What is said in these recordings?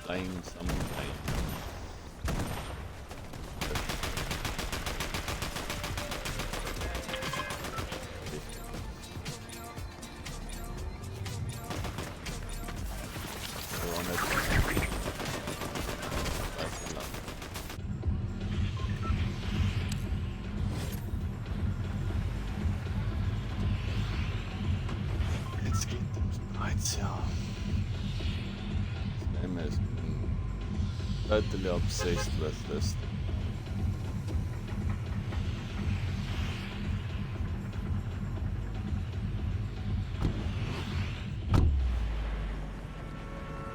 sometime. Jetzt geht es bereits, ja. Das Game ist totally obsessed with this.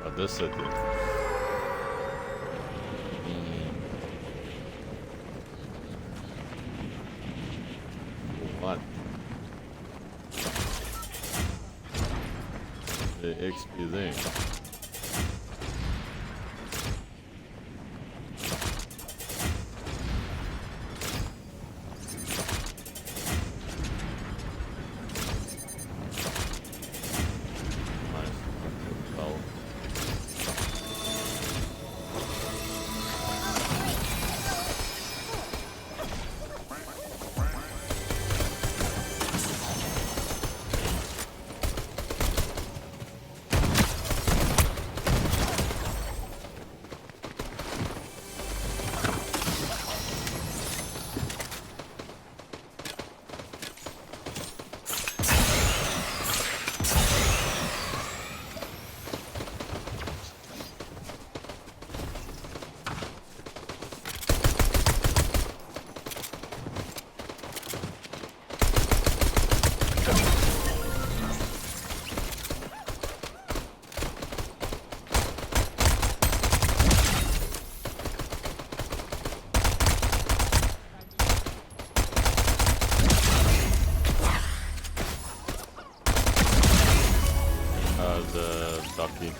Audacity. What? The XP thing. The ducky.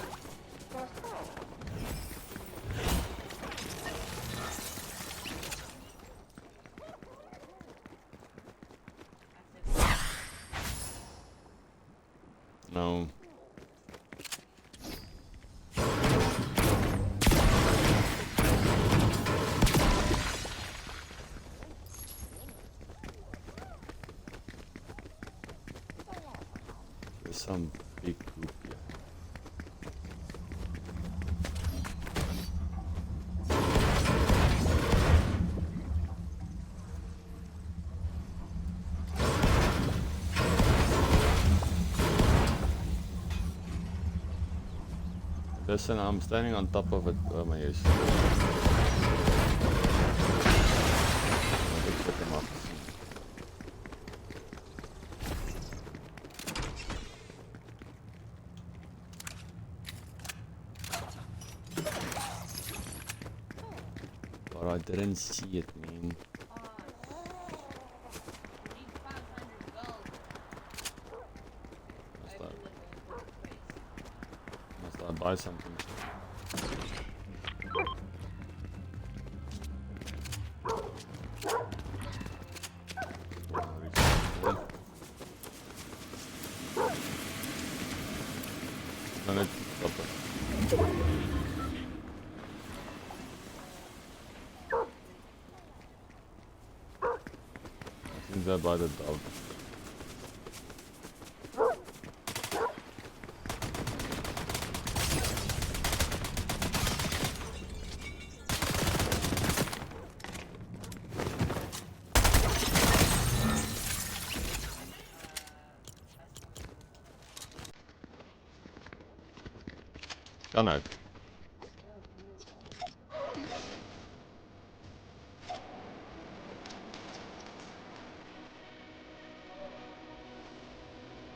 No. There's some big group here. Listen, I'm standing on top of it. Oh my gosh. Let's pick him up. But I didn't see it, man. Must I buy something? No, no, stop it. I think they're by the dog. Kan ook.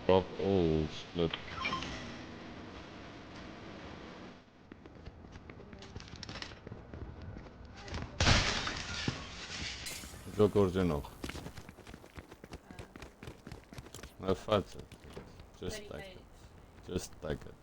Drop all split. Hoeveel kost er nog? No, fuck it. Just take it. Just take it.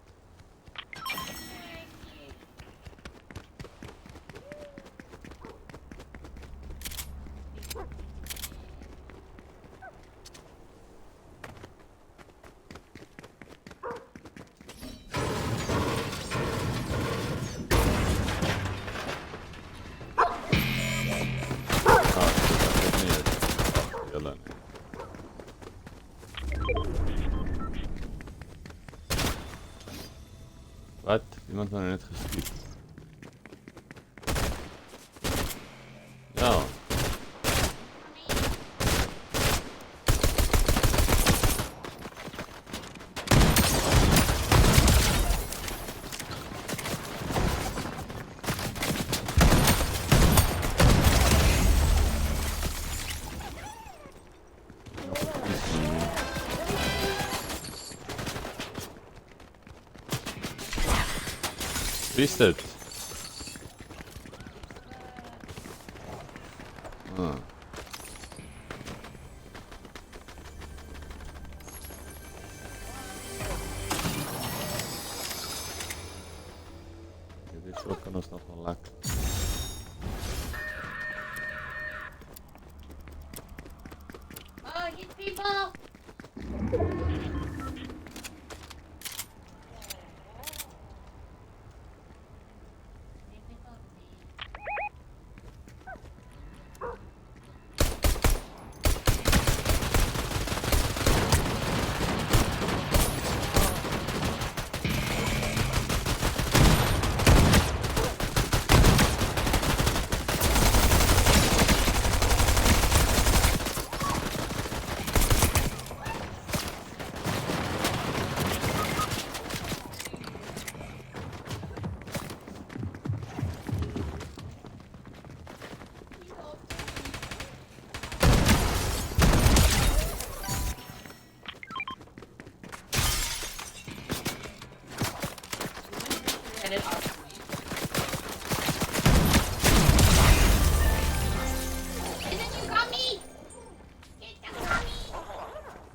Iemand me nou net geskiet. Ja. Wie is dit? Ah. Dit shotgun is nog wel lekker. Oh, hit people!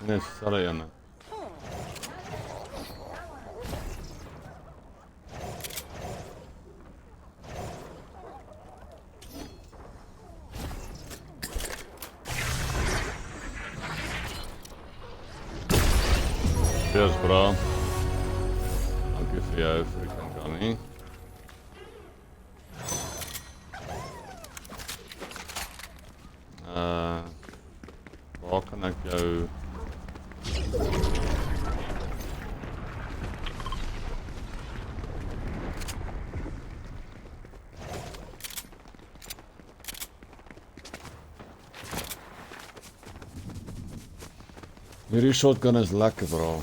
Nee, sorry Anna. Cheers bro. Dankie vir jou freaking gunny. Waar kan ek jou hierdie shotgun is lekker bro.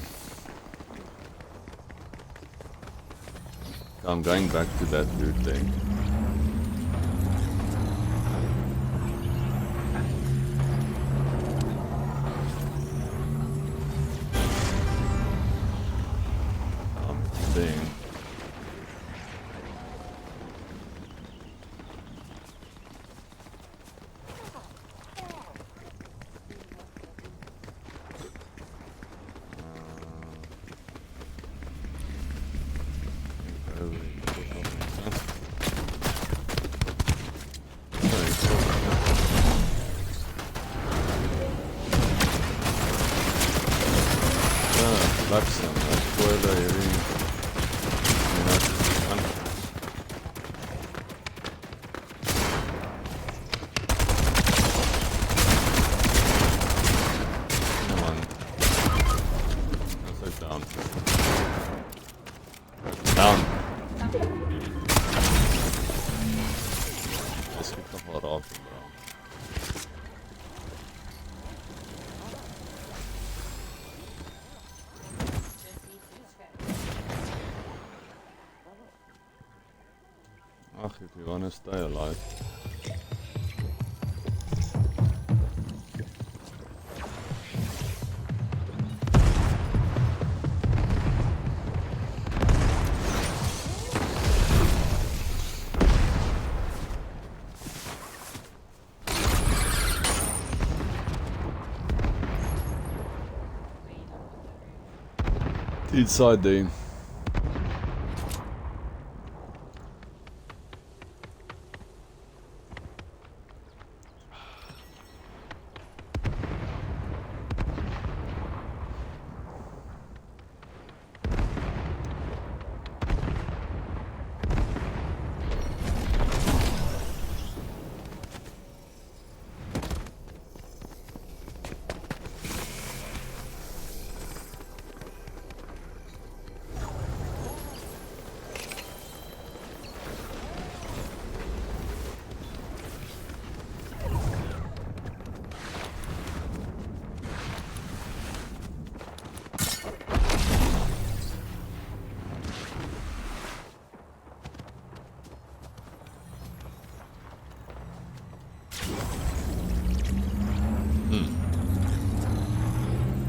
I'm going back to that loot thing. Thing. Down. Das gibt noch mal drauf, bro. Ach, if you wanna stay alive. Inside there.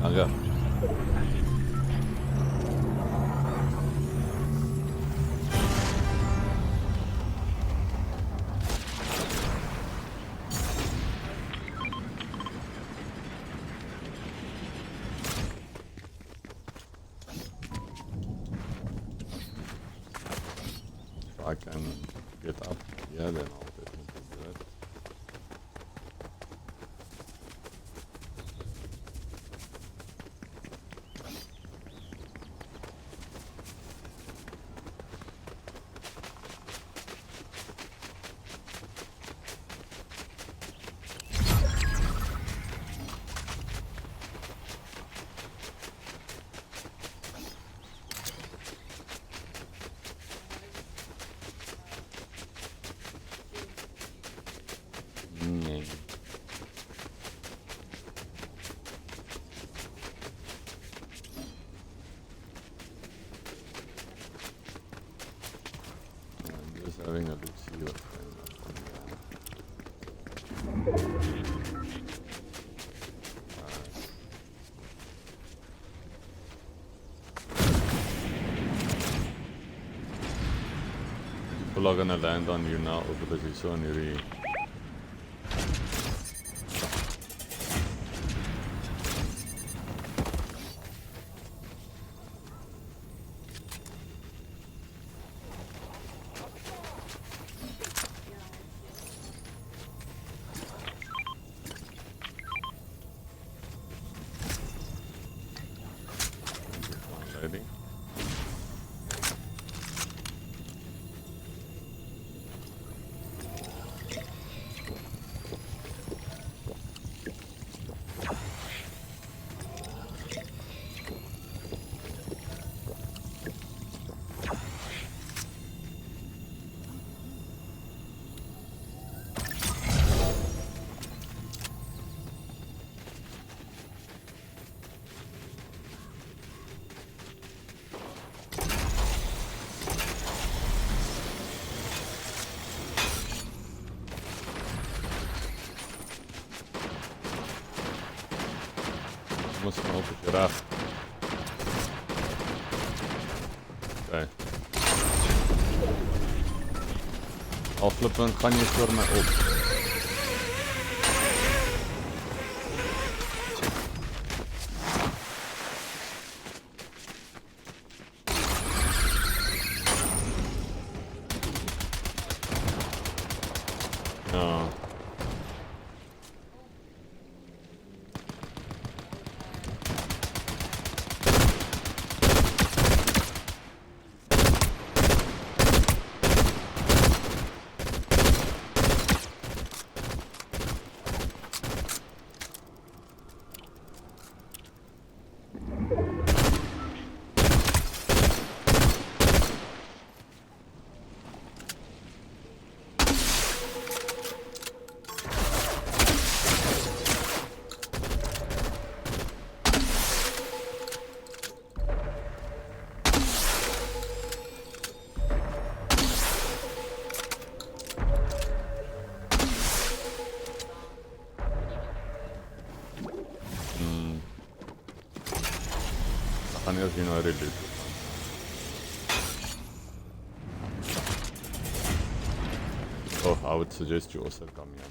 Aga. If I can get up, yeah, then I'll definitely do it. Nee. I'm just having a look, see what's going on there. People are gonna land on you now because you're so near. Ready? Must know if je raakt. Oké. Al flippend gaan je voor mij op. Ja. Gaan eerst hier naar de loot. Oh, I would suggest you also come here.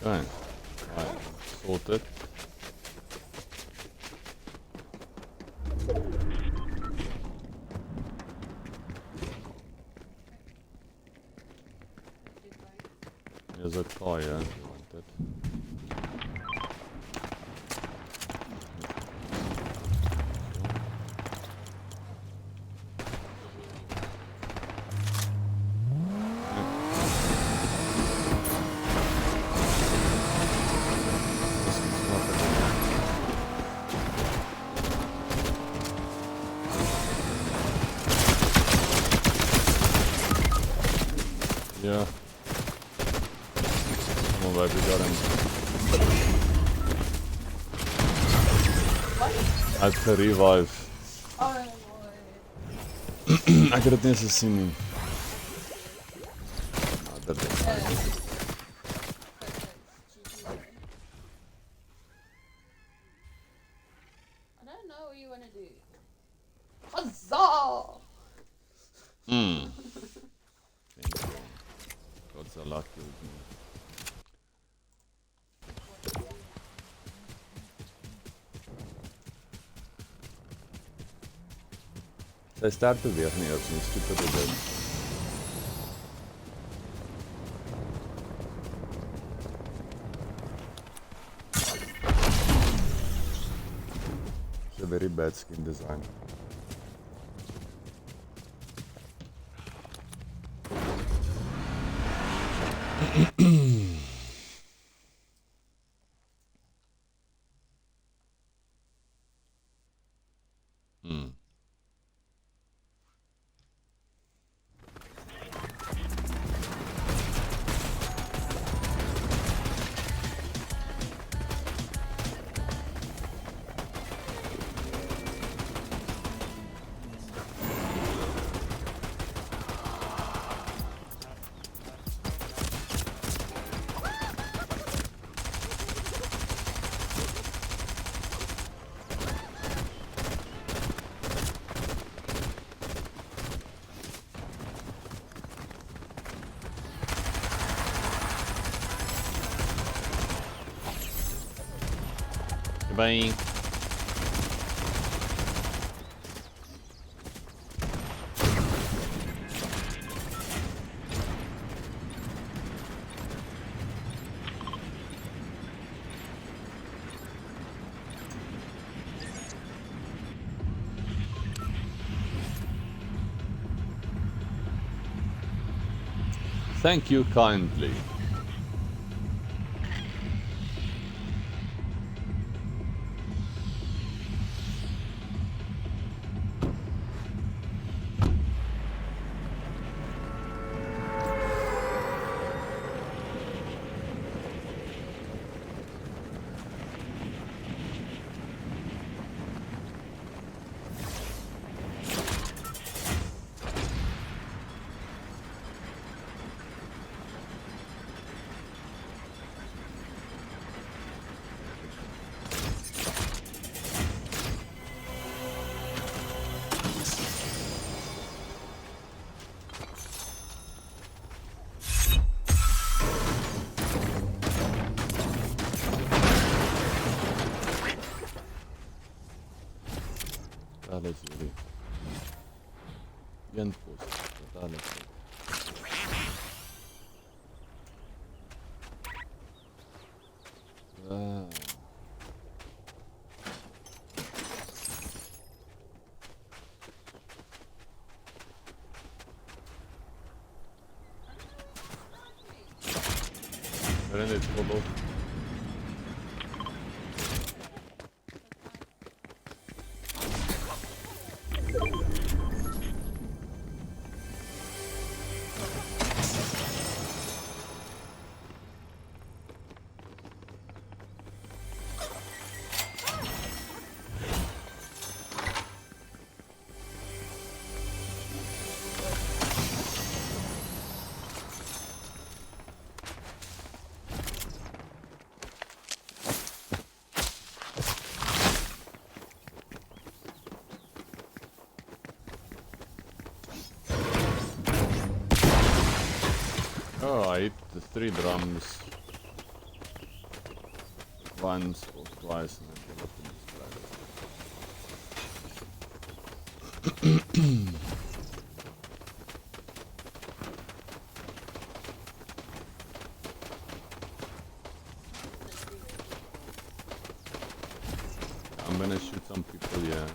Okay, right, sorted. Here's a car, yeah, if you want it. Yeah. Come on, baby, got him. What? Uit gerevive. Oh, Ek het dit nie eens gesien nie. Nou, dit is I don't know what you want to do. Huzzah! Thank you. God's so lucky with me. Sy sterk beweeg nie eers nie, stupid is dit. It's a very bad skin design. Bye. Thank you kindly. Totaal is jullie. Jentpost, totaal is jullie. Wow. Waarin dit vol op? Oh, I hit the 3 drums once or twice and then give up in this I'm gonna shoot some people, yeah.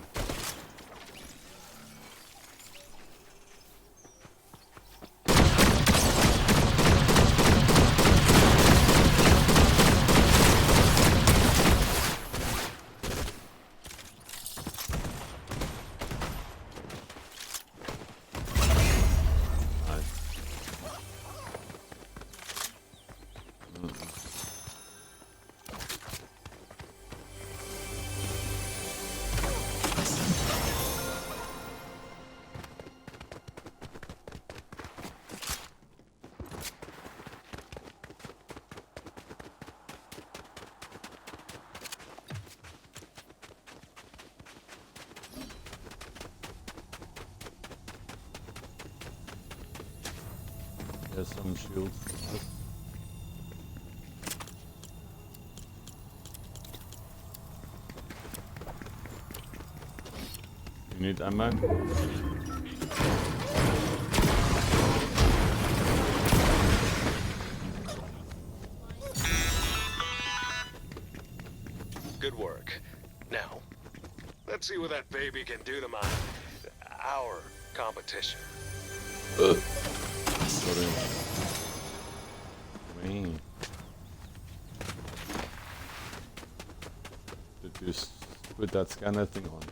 There's some shields for us. You need ammo? Good work. Now, let's see what that baby can do to our competition. Sorry. Man. Did you put that scanner thing on?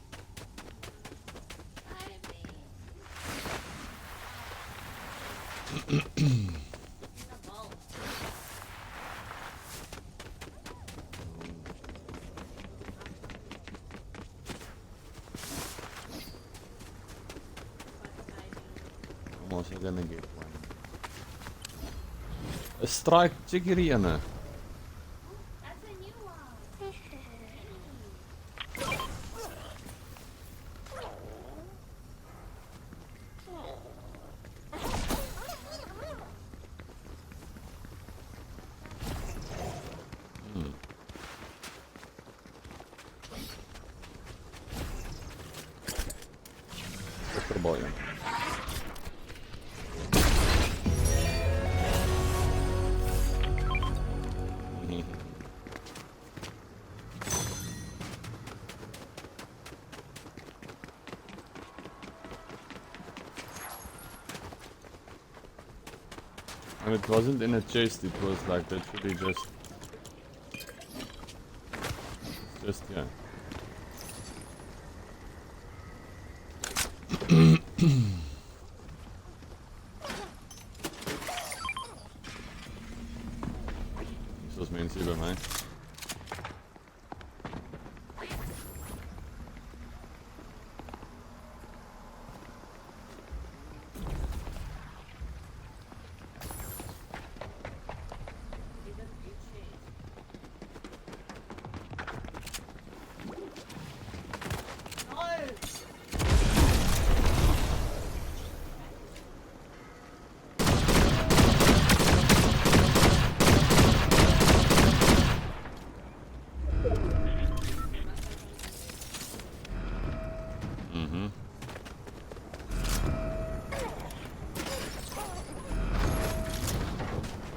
I'm also gonna get one. A strike chicory in it. That's a new one. Lekker baie. And it wasn't in a chest, it was like literally just yeah. Zoals mensen hier bij mij.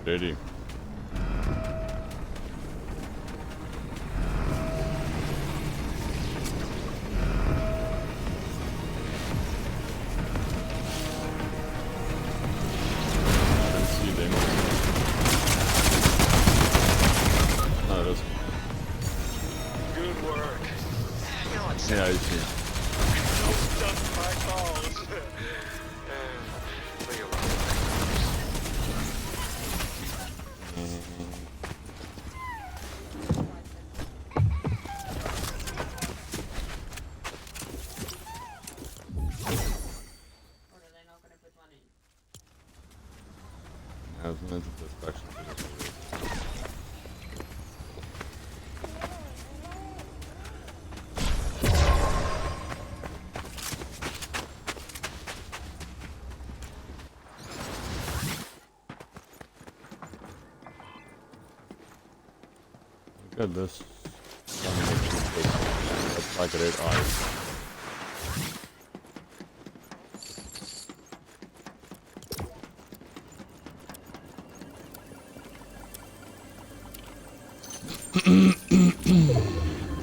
Ready. See them. No, that's Good work. No, it's yeah, I see. no stuff my calls. Leave alone. Or are they not going to put one in? I was meant to put questions to this. Look at this. It's like red eyes.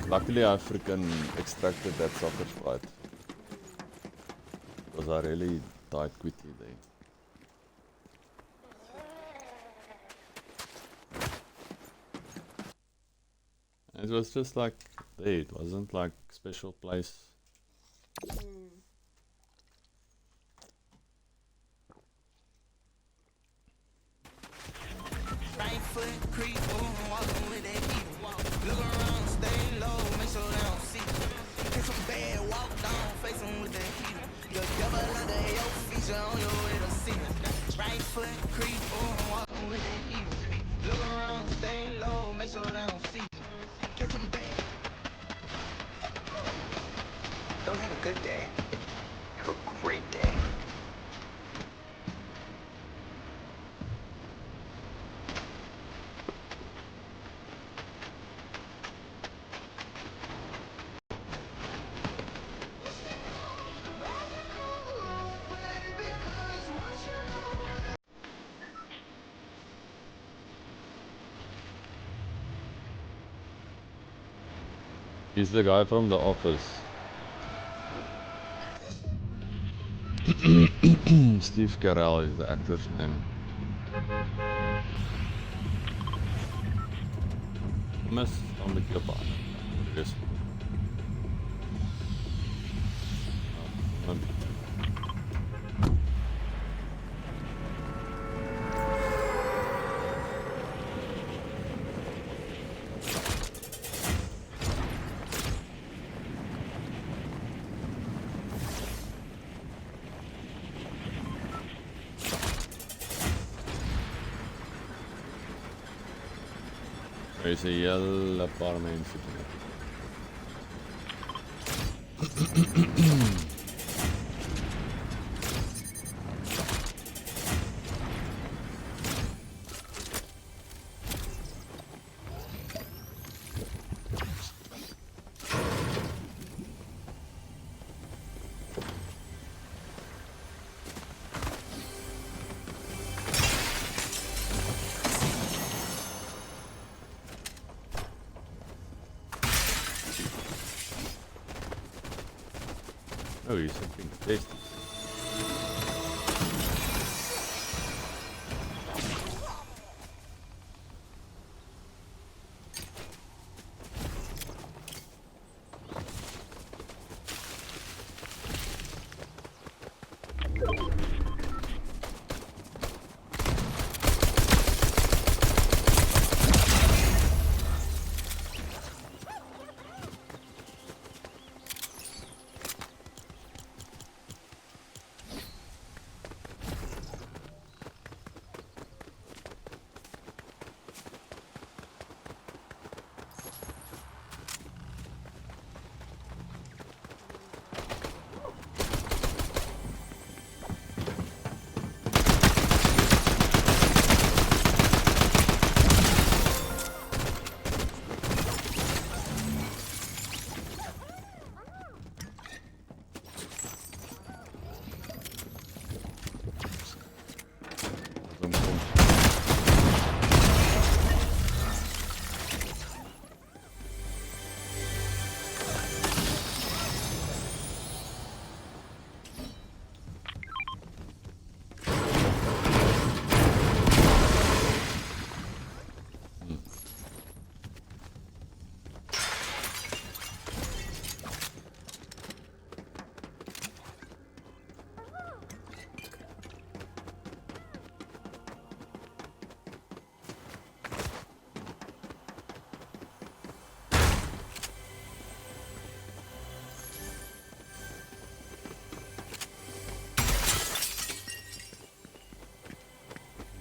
Luckily I freaking extracted that soccer fight. Because I really died quickly there. It was just like there, it wasn't like special place. Right foot creep, walking with that heat. Look around, stay low, make sure they don't see. Get some bad, walk down, face 'em with that heat. The devil under your feature on your way to see. Right foot creep, walking with that heat. Look around, stay low, make sure they don't see. Get some bad. Don't have a good day. Have a great day. He's the guy from the office. Steve Carell is the actor's name. Mas staan 'n bietjie op aan. Dis. Er is 'n hele paar mense hier. Oh, he's something tasty.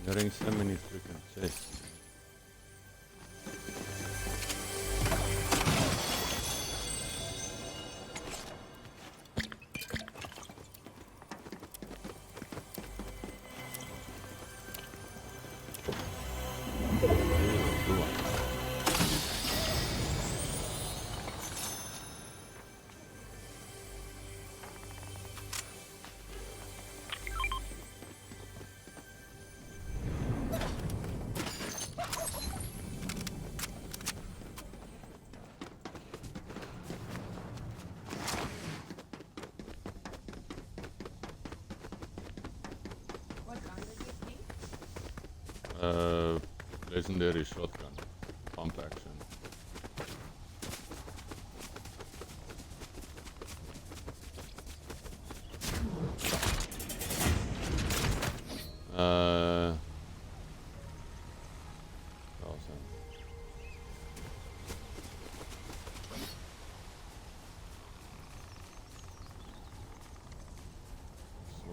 Hearing so many freaking chests. Legendary shotgun, pump action. Awesome.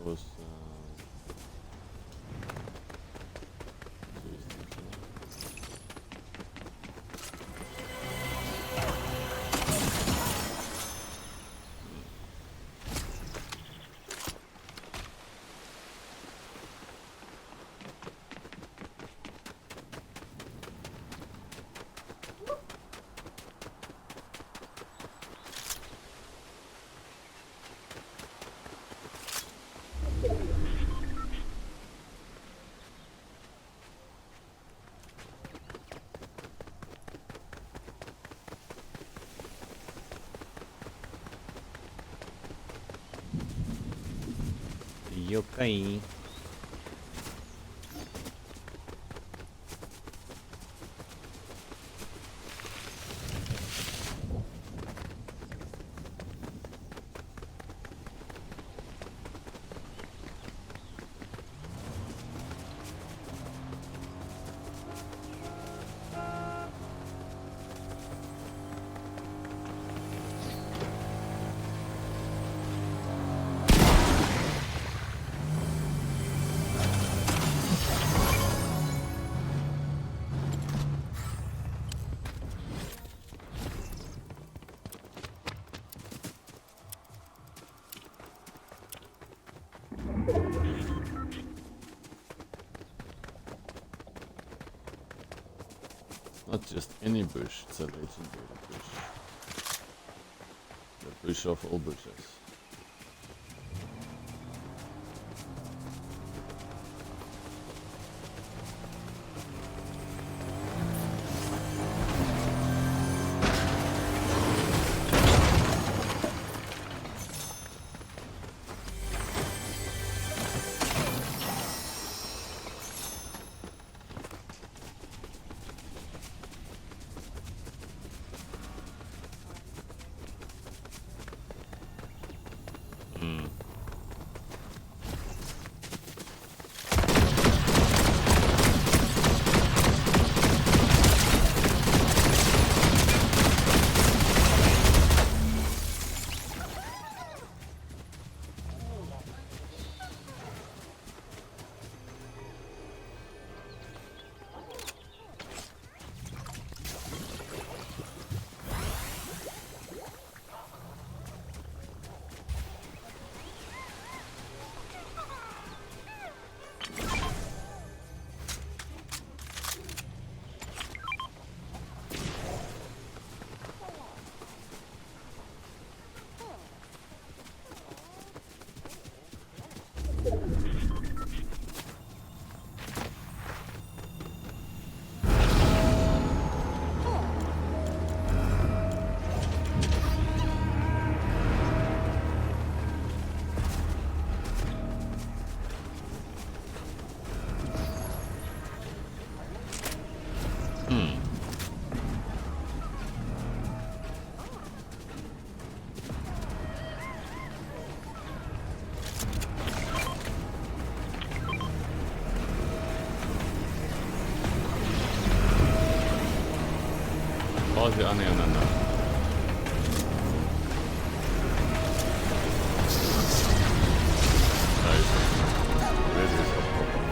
Soos Okay. Not just any bush, it's a legendary bush. The bush of all bushes. Pause aneinander. Da ist es. Das ist aufgekommen.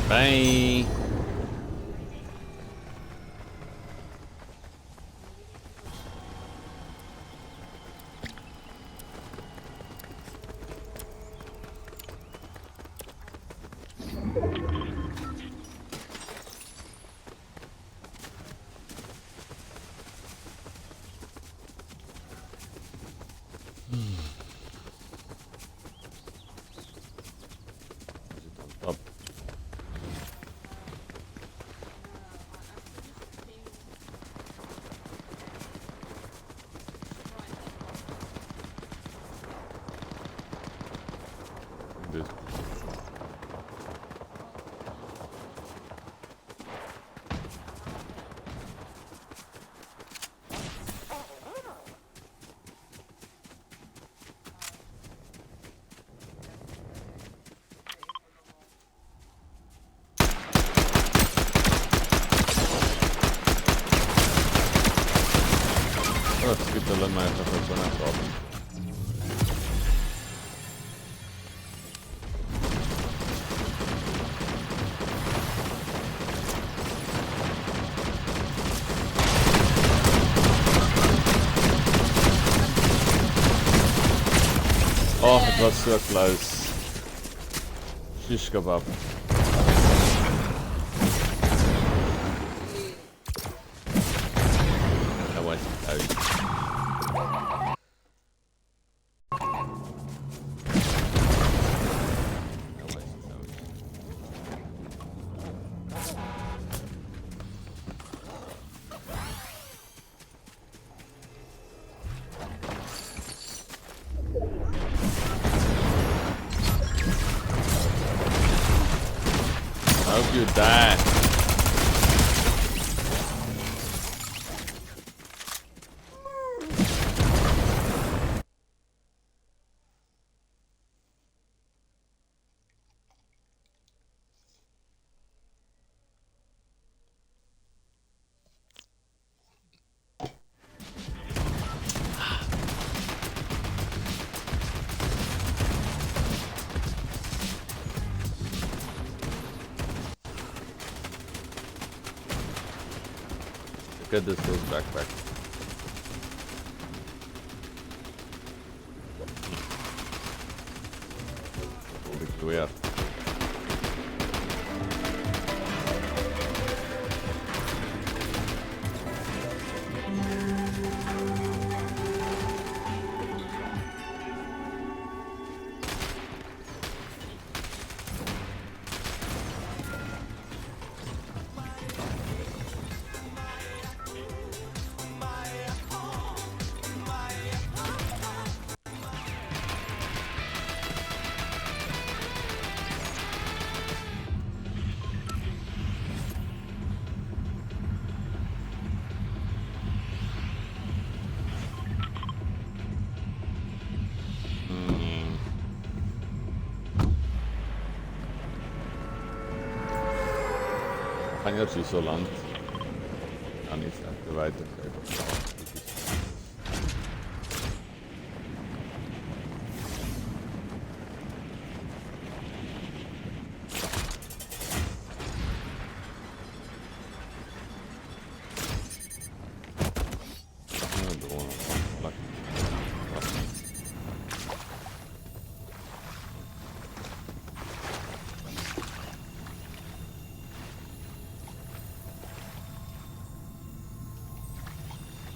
Bye. Top. Good. Oh, es gibt alle mal einfach so eine Frage. Oh, het was so close. Shish kebab. That was close. hope you die. Look at this little backpack. Holy weird. Gaan je op zo land? Nou, niet echt de wijte geven.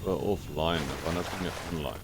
Offline, wanneer is het meer online?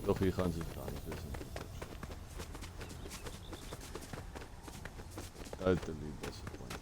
Doch hier gaan ze gaan zitten. Totally disappointed.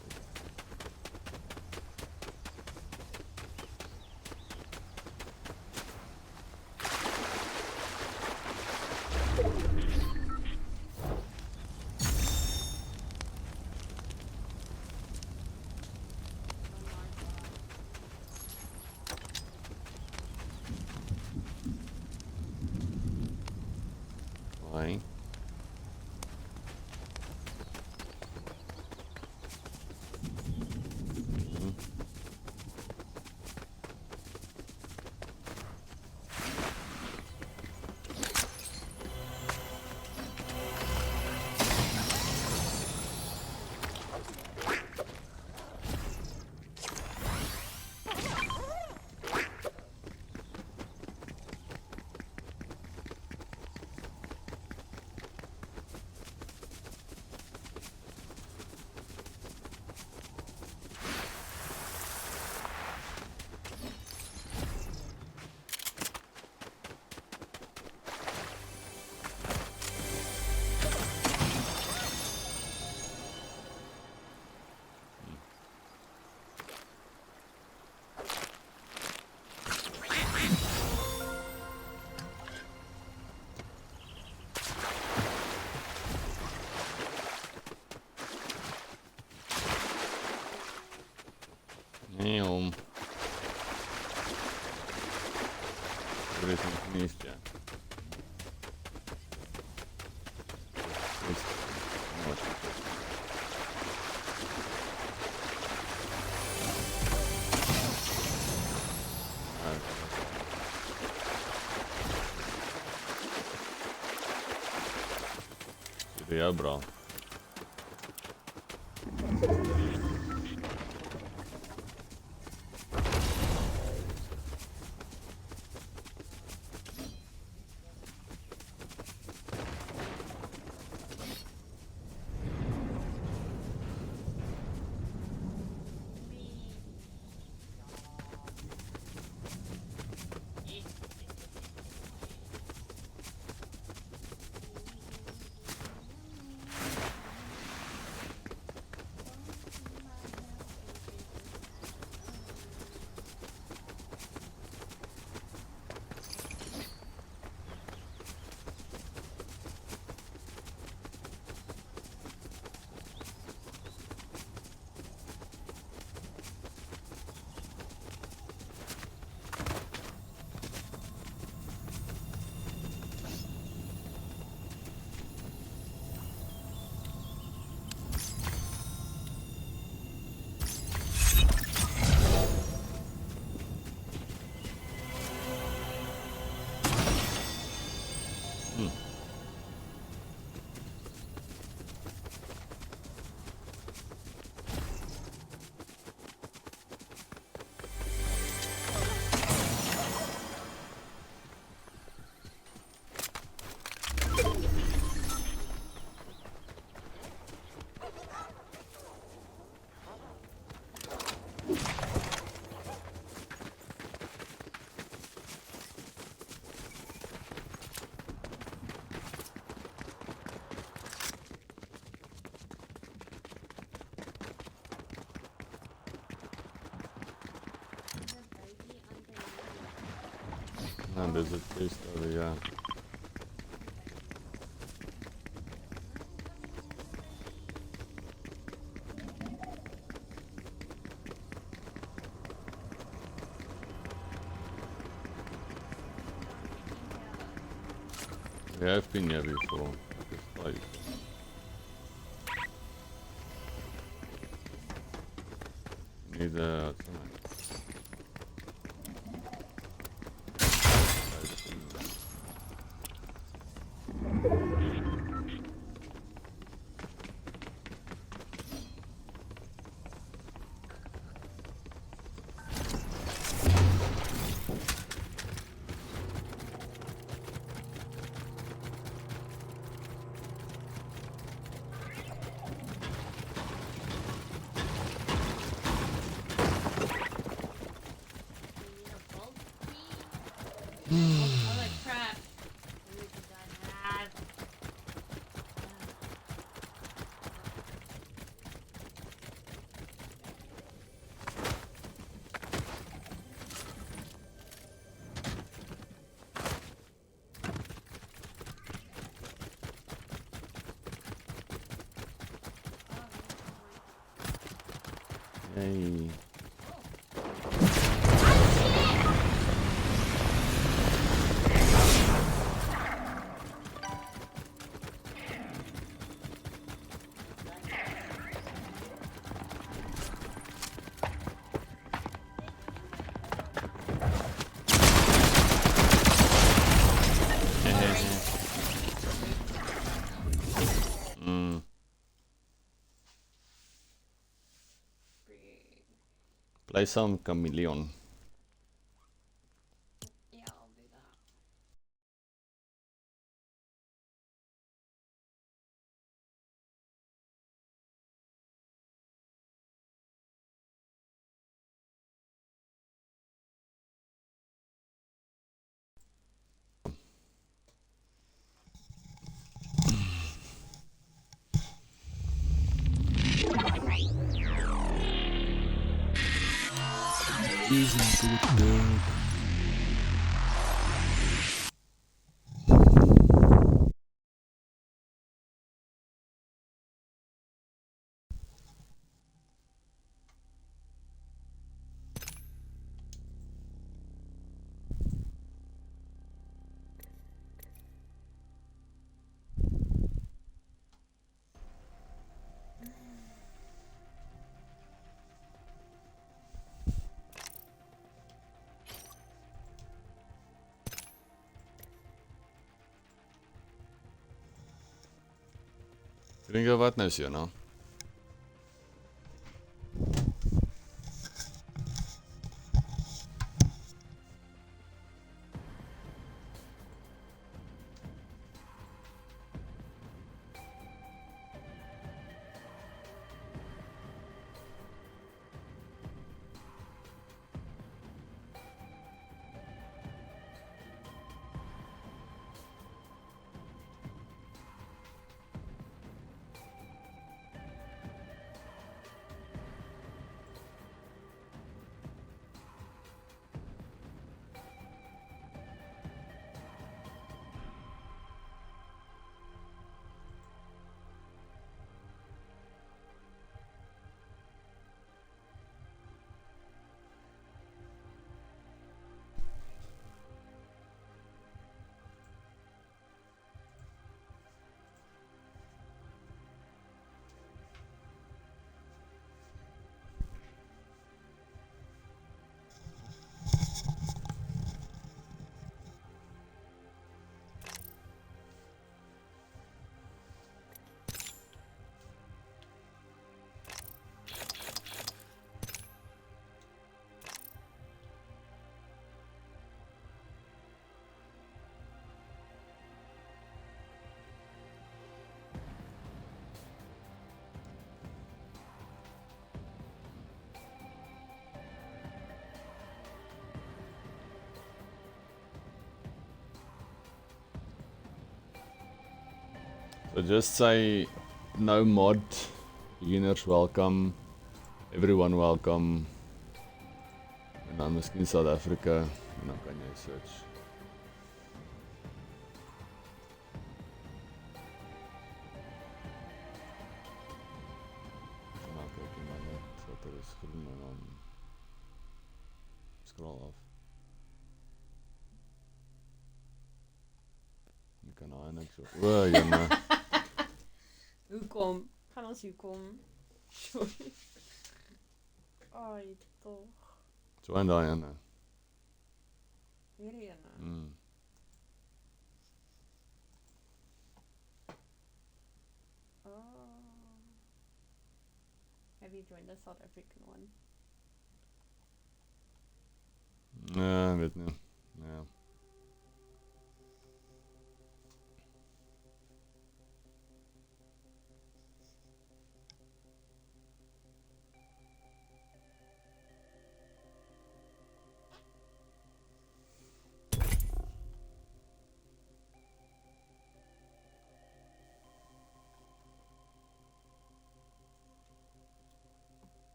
Fine. Damn. Everything's missed, yeah. Ja, bra. And there's a chest over here. We have been here before. This place. Need a... You need a bulk key? Oh, like crap. We need to done that. Yay. Mm. Play some Chameleon. Yeah, I'll do that. Dink jy wat nou Sienna? So just say no mod, beginners welcome, everyone welcome. En dan miskien South Africa en dan kan jy search. is groen en dan scroll af. Je kan nou niks op. Wow, Janne. Hoekom? Gaan ons hoekom? Sorry. Ai, toch. Zo en daar, Janne. Weer een. Mm. Oh. Have you joined the South African one? Nee, weet niet. Ja.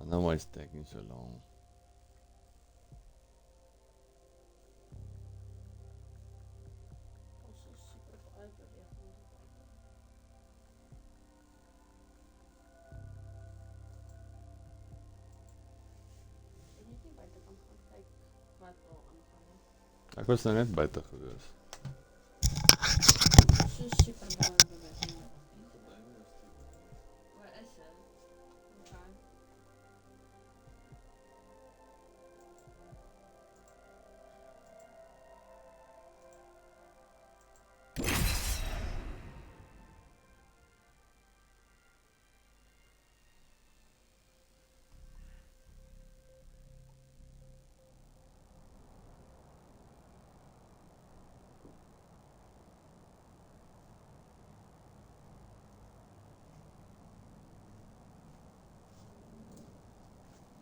I know why it's taking so long. Also super veel uitbewegen om te kijken. Ik weet niet buiten kan gaan kijken wat wil aanvangen. Ek was nou net buite gewees. So super veel uitbeweging. Waar is het? Okay.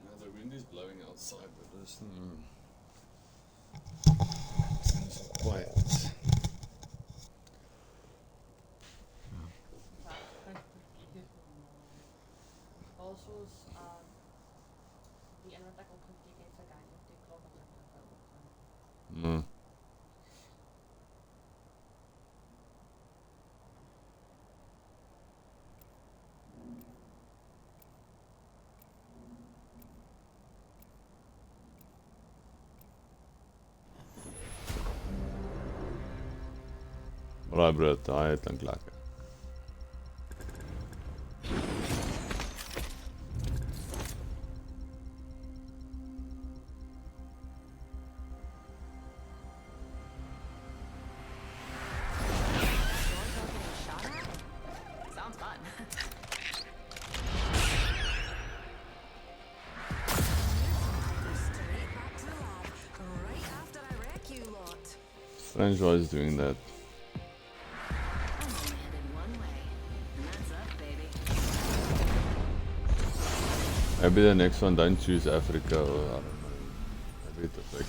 Yeah, the wind is blowing outside, but it's so quiet. Also, die ene wat ek ook gekeken het, vir Game of die klok wat ek nou opgaan. Mm. Braai brood, daai klink lekker. Sounds fun. Straight back to the lab, right after I wreck you lot. Strange why he's doing that. I'm only headed one way, and that's up, baby. Maybe the next one don't choose Africa or I don't know. Maybe it's a fix.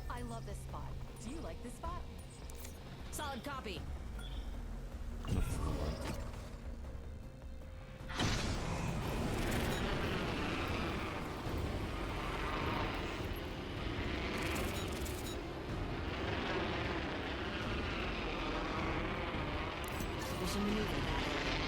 I love this spot. Do you like this spot? Solid copy. Vision maneuver that area.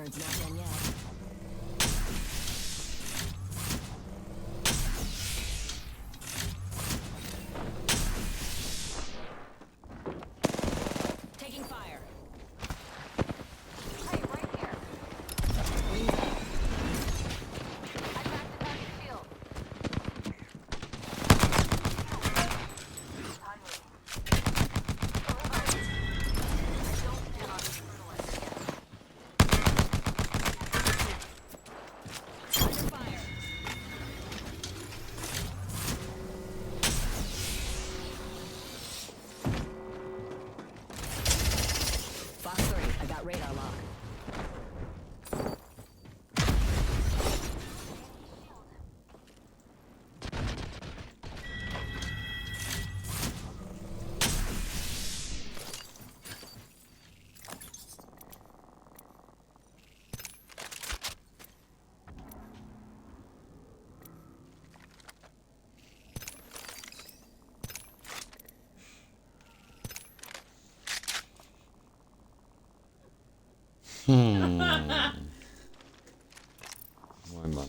Bird's not done yet. Taking fire. Hey, right here. I cracked the target shield. Under fire. Fox 3, I got radar lock. Mooi man.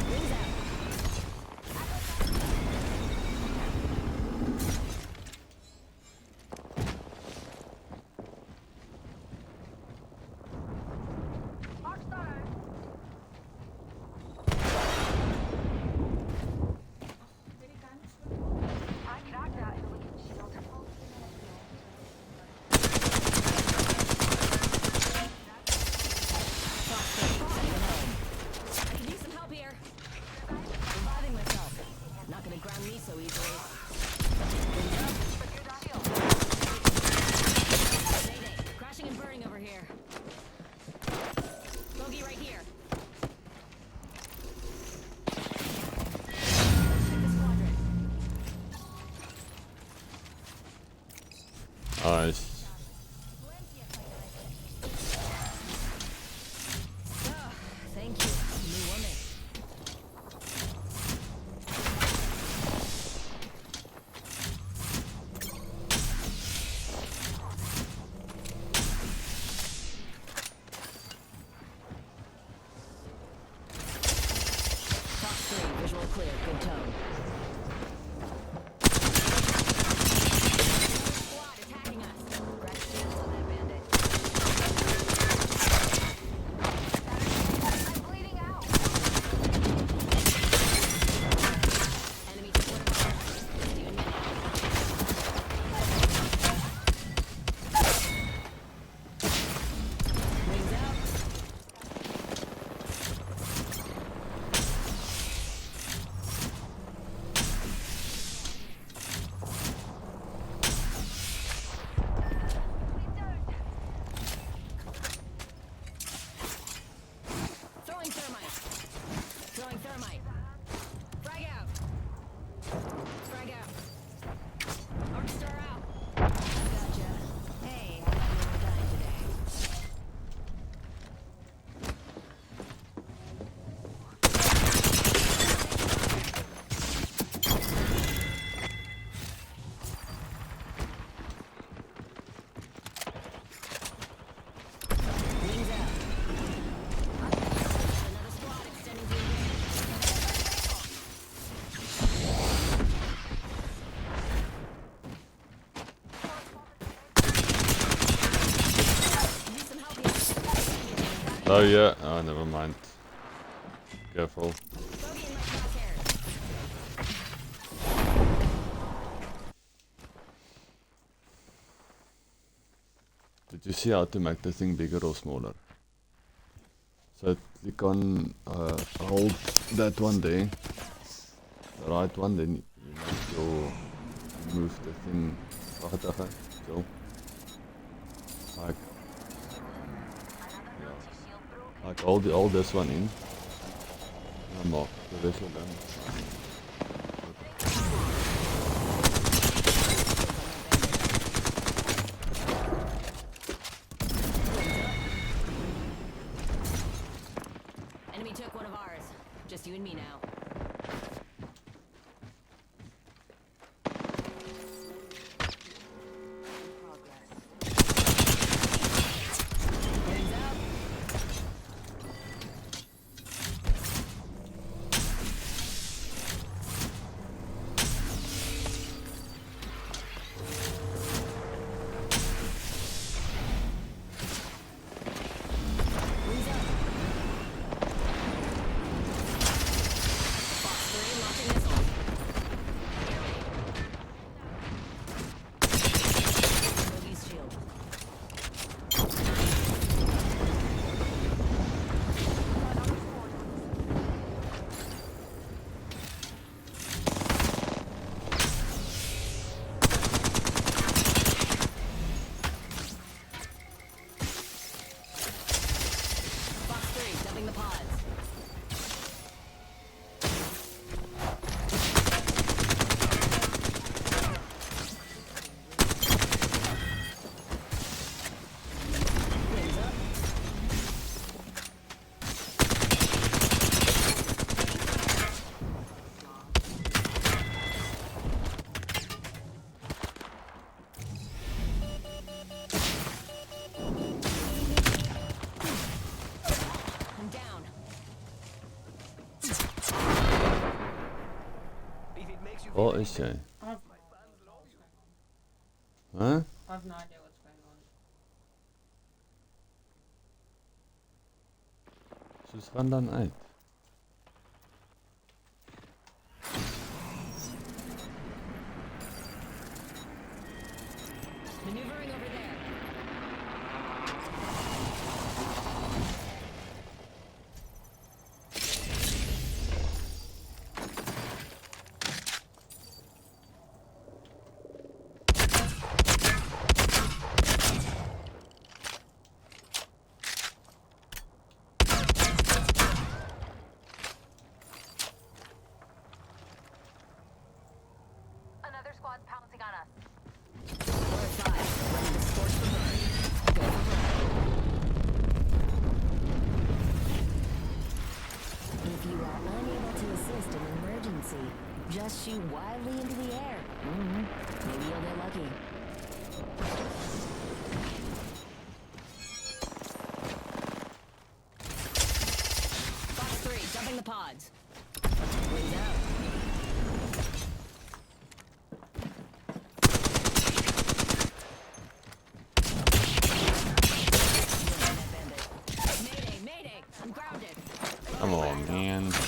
Wings out. Rockstar. I cracked that Illican shield. Fox 3, sending home. I could use some help here. Reviving myself. Not gonna ground me so easily. Wings up. Mayday. Crashing and burning over here. Bogey right here. Let's check the squadron. Nice. Oh, thank you. New woman. Fox 3, visual clear, good tone. Squad attacking us. Crack shields on that bandit. I'm bleeding out. Enemy supported fire. Steven Minute. Wings out. Throwing thermite. Throwing thermite. Frag out. Frag out. Arcstar out. Gotcha. Hey, I thought you were dying today. Wings out. Another squad extending to engage. Need some help here. Oh yeah. Oh, never mind. Careful. Bogey in my crosshairs. Did you see how to make the thing bigger or smaller? So you can hold that one there, the right one, then you make your move the thing prachtiger, so like yeah, like hold this one in, and mark the rest of them. is jy? I have no idea what's going on. Huh? I have no idea what's going on. Soos gaan dan uit. Maneuvering over there. Another squad's pouncing on us. We're at 5. Ready to scorch the burn. Go for broke. If you are unable to assist an emergency, just shoot wildly into the air. Maybe you'll get lucky. Fox 3, dumping the pods. Wings out. Mayday, mayday! I'm grounded. Come on, man. Let's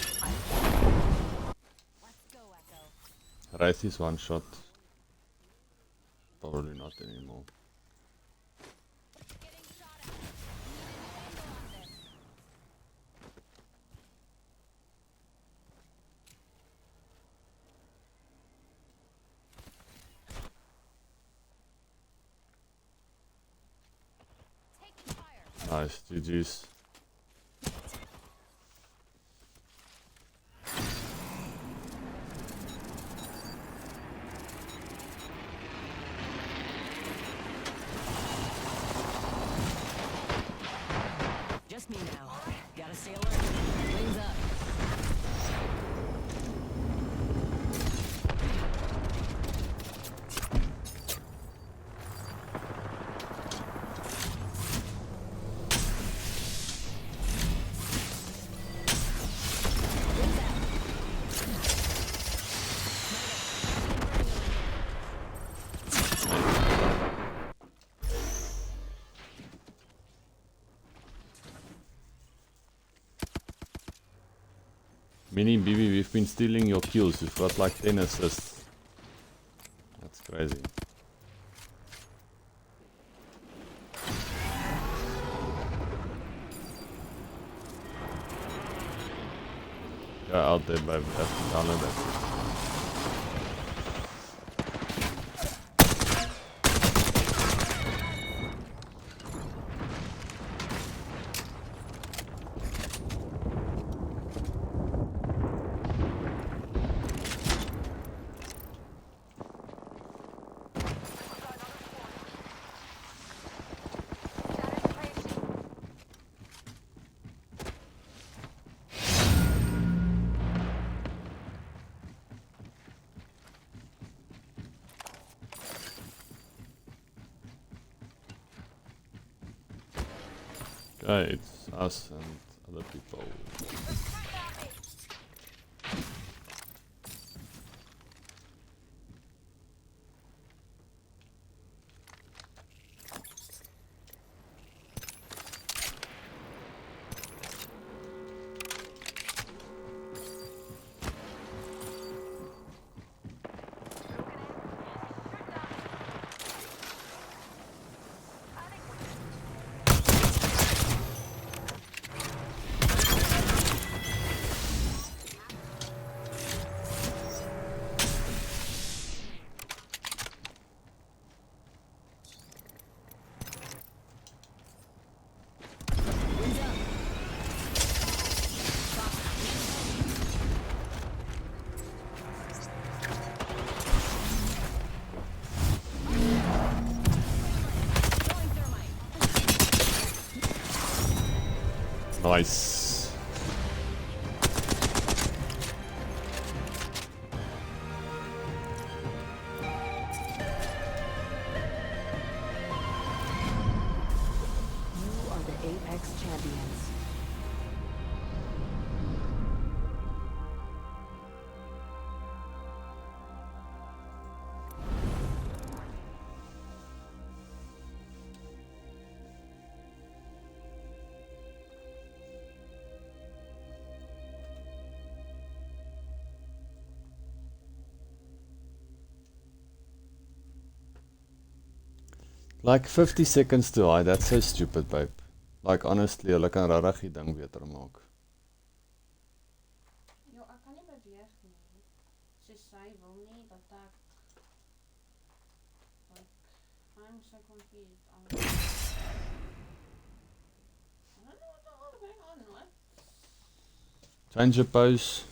go, Echo. Wraith is one shot. Probably not anymore. Getting shot at. Angle on this. Taking fire. Nice, GG's. Just me now. Gotta stay alert. Wings up. Wings out. Mini BB, we've been stealing your kills. You've got like 10 assists. That's crazy. Go out there, baby. That's the download that. That is crazy. Okay, it's us and other people. Wings up. Throwing thermite. Nice. You are the Apex champions. Like 50 seconds to hide, that's so stupid, babe. Like honestly, hulle kan regtig die ding beter maak. Jo, ek kan nie beweeg nie. Sy wil nie dat ek like I'm so confused. I don't know what the hell going on, what? Change your pose.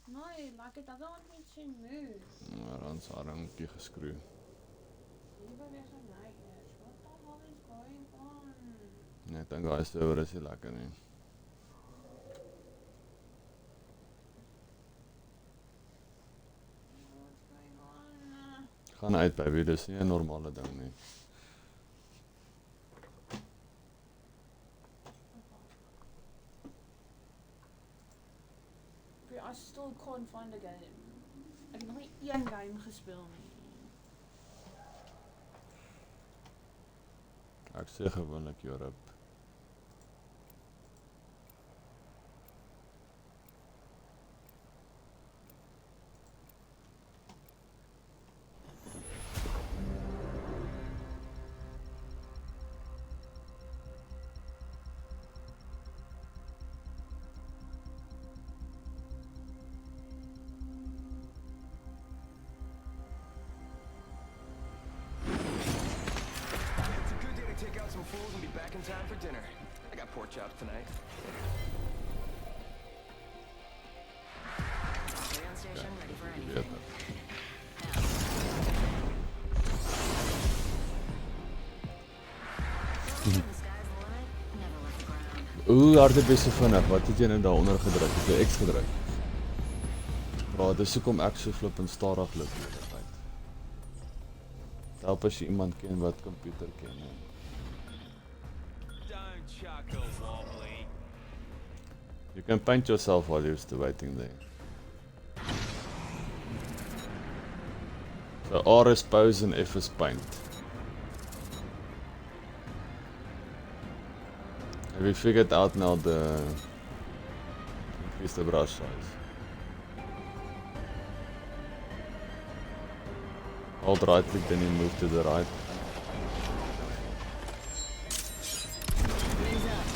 No, like it doesn't want me to move. Maar dan is haar ringetjie geskroei. Die beweging nou eers. What the hell is going on? Nee, ek dink daai server is nie lekker nie. What's going on? Gaan uit baby, dis nie 'n normale ding nie. I still can't find a game. Ek het nog nie een game gespeel nie. Ek sê gewoonlik Europe. It's a good day to take out some fools and be back in time for dinner. I got pork chops tonight. Stay on station, ready for Weet anything. het. The sky's the limit, never left the ground. Oeh, harde beste vinnig. Wat het jy nou daaronder gedruk? Het jy X gedruk? Bro, dis hoekom ek so flip en stadig loop die hele tyd. Help as jy iemand ken wat computer ken. Hè. Don't chuckle, wobbly. You can paint yourself while you're still waiting there. So R is pose and F is paint. Have you figured out now the increase the brush size? Hold right click, then you move to the right. Wings up.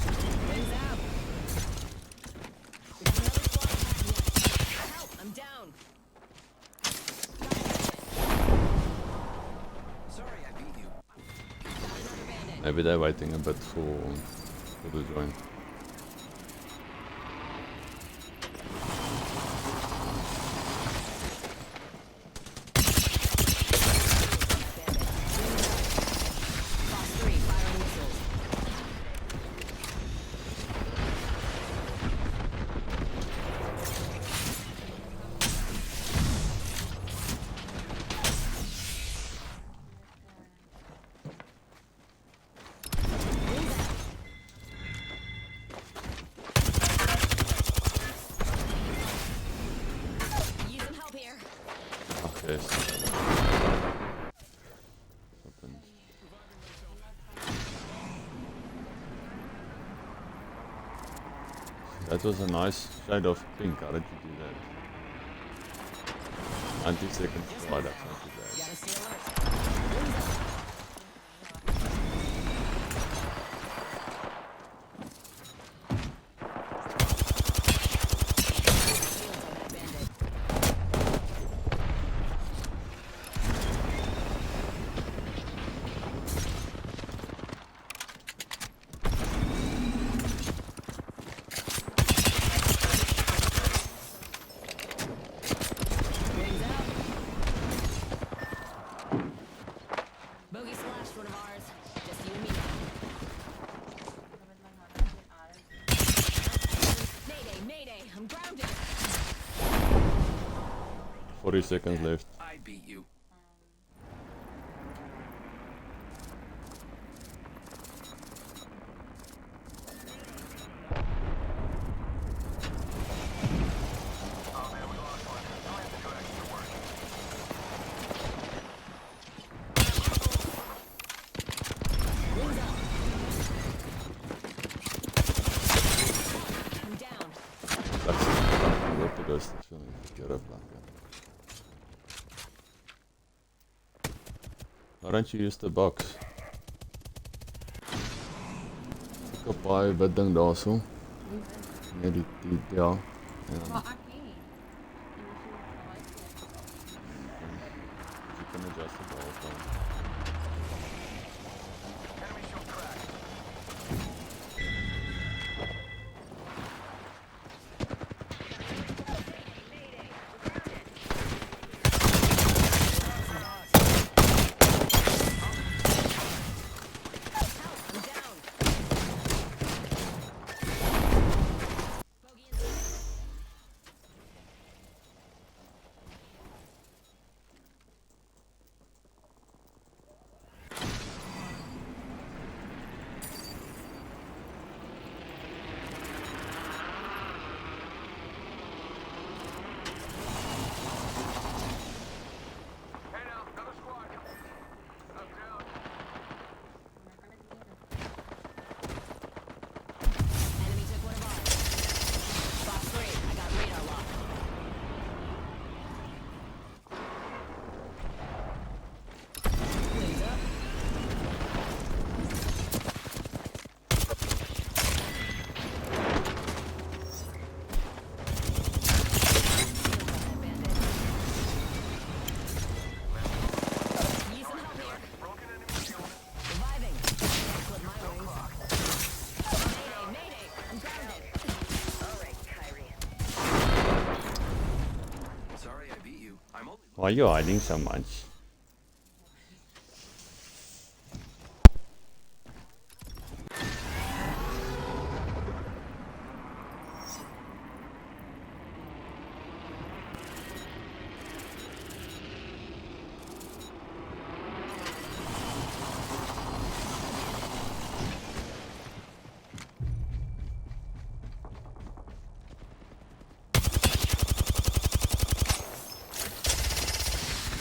Bandit. Wings out. There's another squad attacking us. Help! I'm down. Sorry I beat you. Got another bandit. Maybe they're waiting a bit for the join. Boss 3 firing missiles. Need some help here. Ach, yes. Open. That was a nice shade of pink. How did you do that? 90 seconds. Oh, that's not too bad. Gotta stay alert. Wings up. Shields on that bandit. Wings out. 40 seconds left. I beat you. I'm down. That's something with the ghost feeling get up like that. Why don't you use the box? Ek op baie wit ding daarso. Nee, die ja. En Well, dan I can't. Unless you can adjust the ball from. Enemy show crack. I'm down. Bogey in sight. Hey now, another squad. Up down. Enemy took one of ours. Box 3, I got radar lock. Wings up. Need some help here. Broken enemy shield. Reviving. Clip my wings. Mayday, mayday. I'm grounded. Sorry I beat you. I'm only Why are you hiding so much?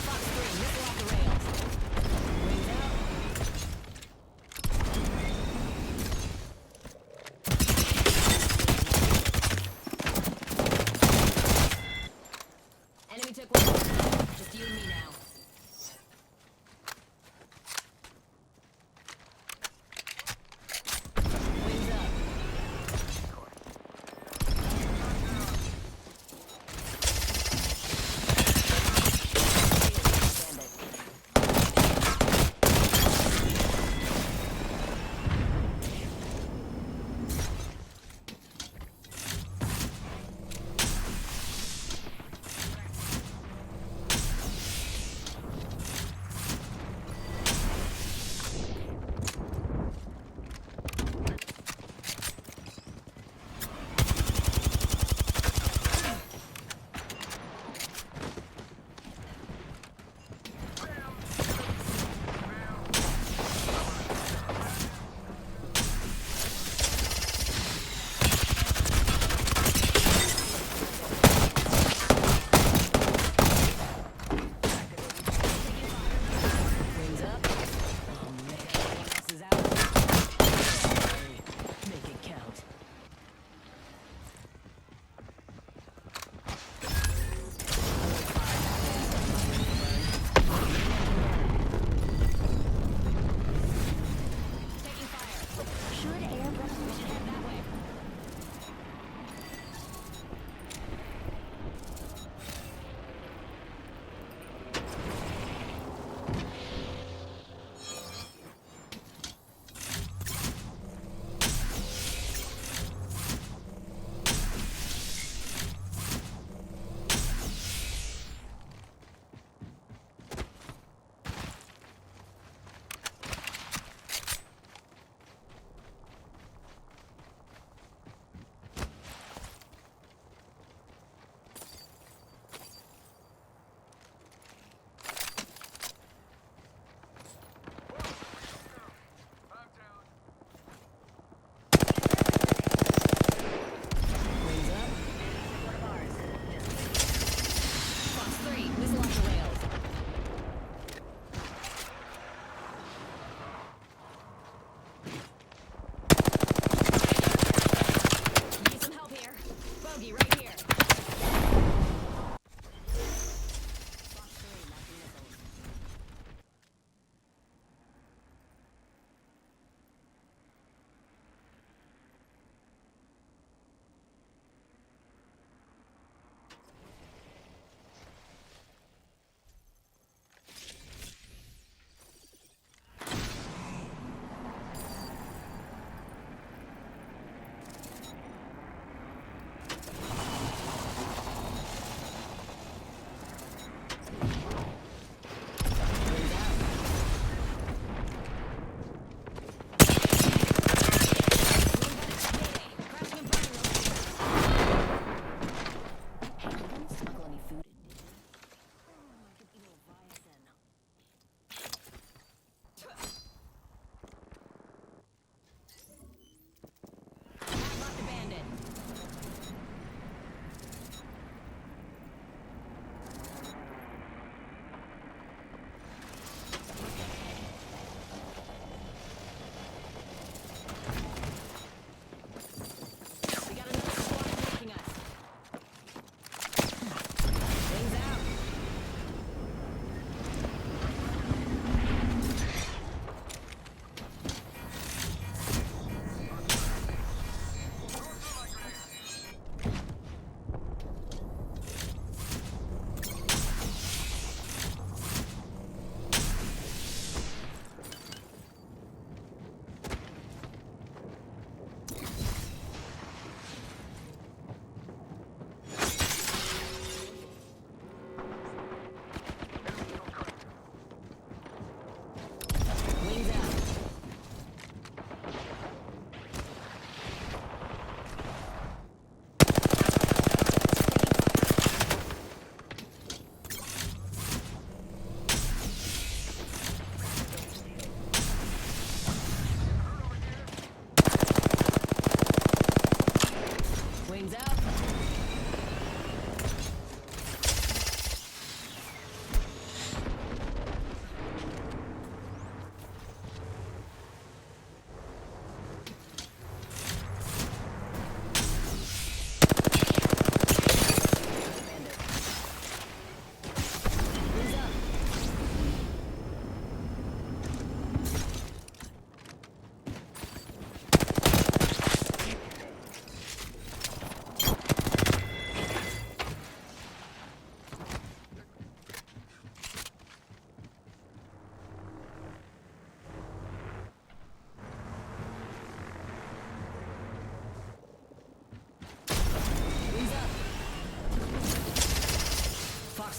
Box 3,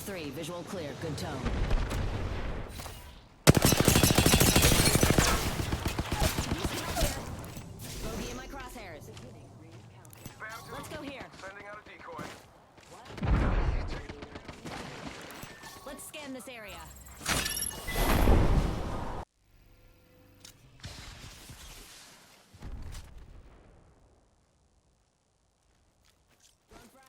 3, visual clear, good tone. Bogey in my crosshairs. Let's go here. Sending out a decoy. Let's scan this area. Run frag.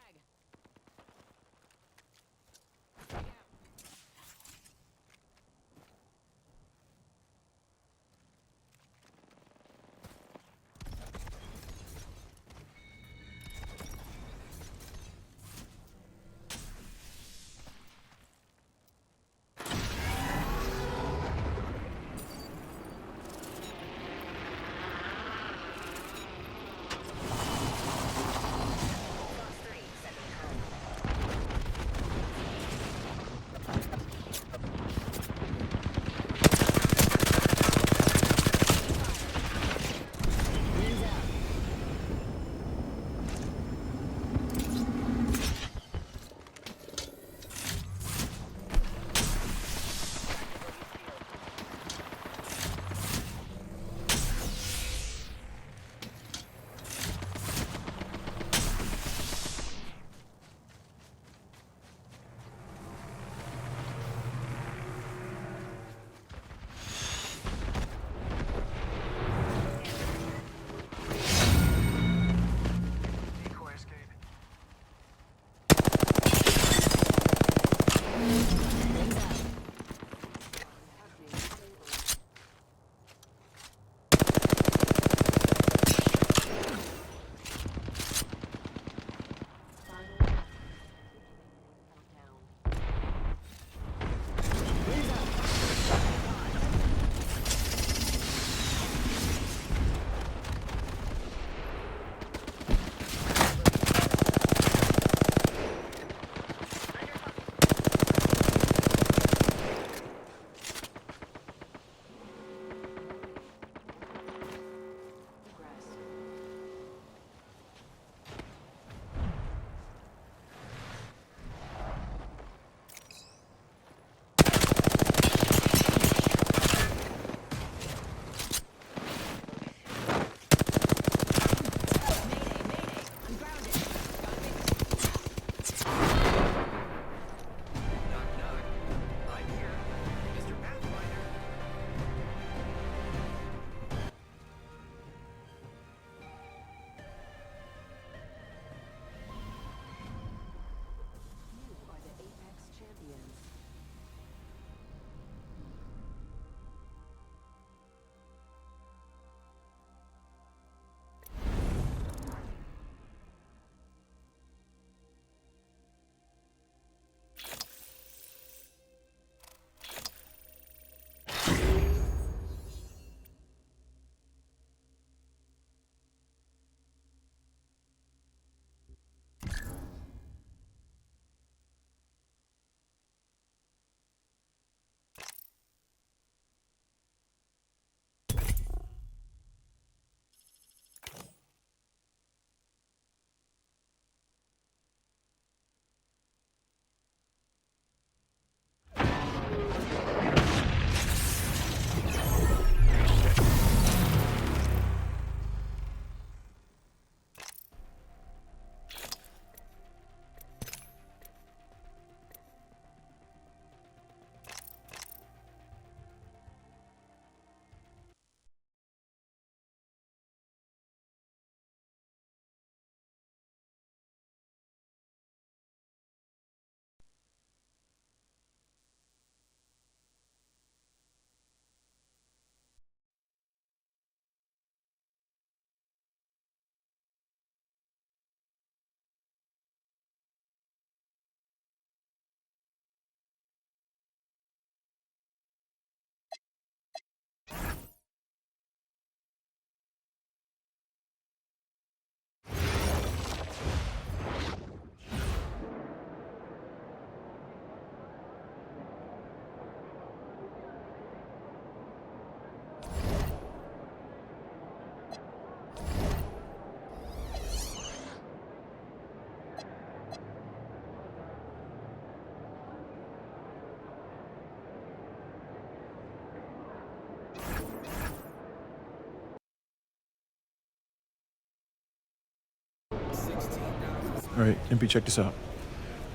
All right, MP, check this out.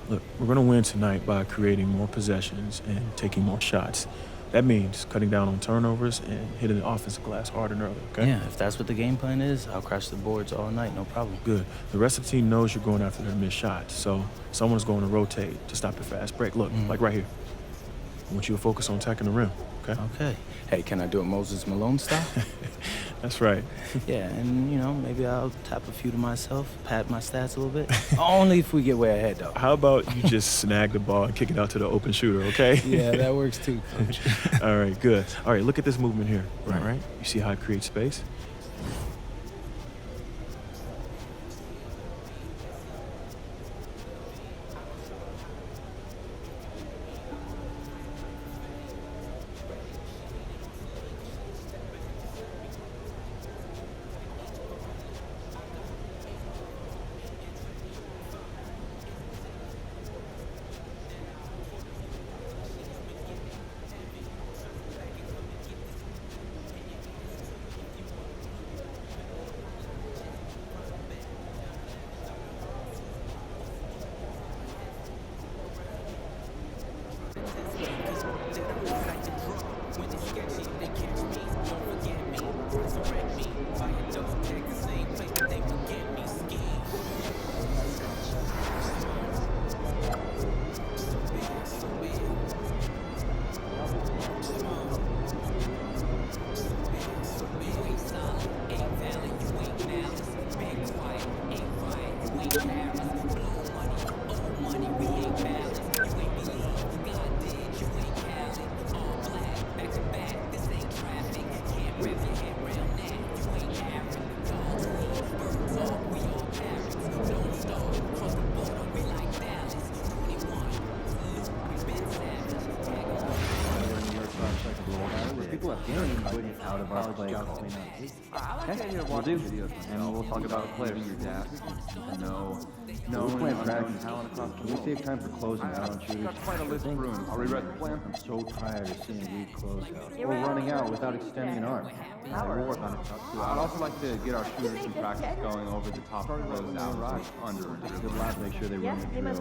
Look, we're going to win tonight by creating more possessions and taking more shots. That means cutting down on turnovers and hitting the offensive glass harder than earlier, okay? Yeah, if that's what the game plan is, I'll crash the boards all night, no problem. Good. The rest of the team knows you're going after their missed shots, so someone's going to rotate to stop your fast break. Look, like right here. I want you to focus on attacking the rim, okay? Okay. Hey, can I do it Moses Malone style? That's right. Yeah, and, you know, maybe I'll tap a few to myself, pad my stats a little bit. Only if we get way ahead, though. How about you just snag the ball and kick it out to the open shooter, okay? Yeah, that works too, Coach. All right, good. All right, look at this movement here. Right? You see how it creates space? We'll do. And we'll talk about players. No, we're playing practice. Can we save time for closing out on shooters? Got quite a list of rooms. I'll rewrite the plan. I'm so tired of seeing weak closeout. We're running out without extending an arm. We'll work on it. I'd also like to get our shooters some practice going over the top of those out under. Good lab, make sure they run the drill.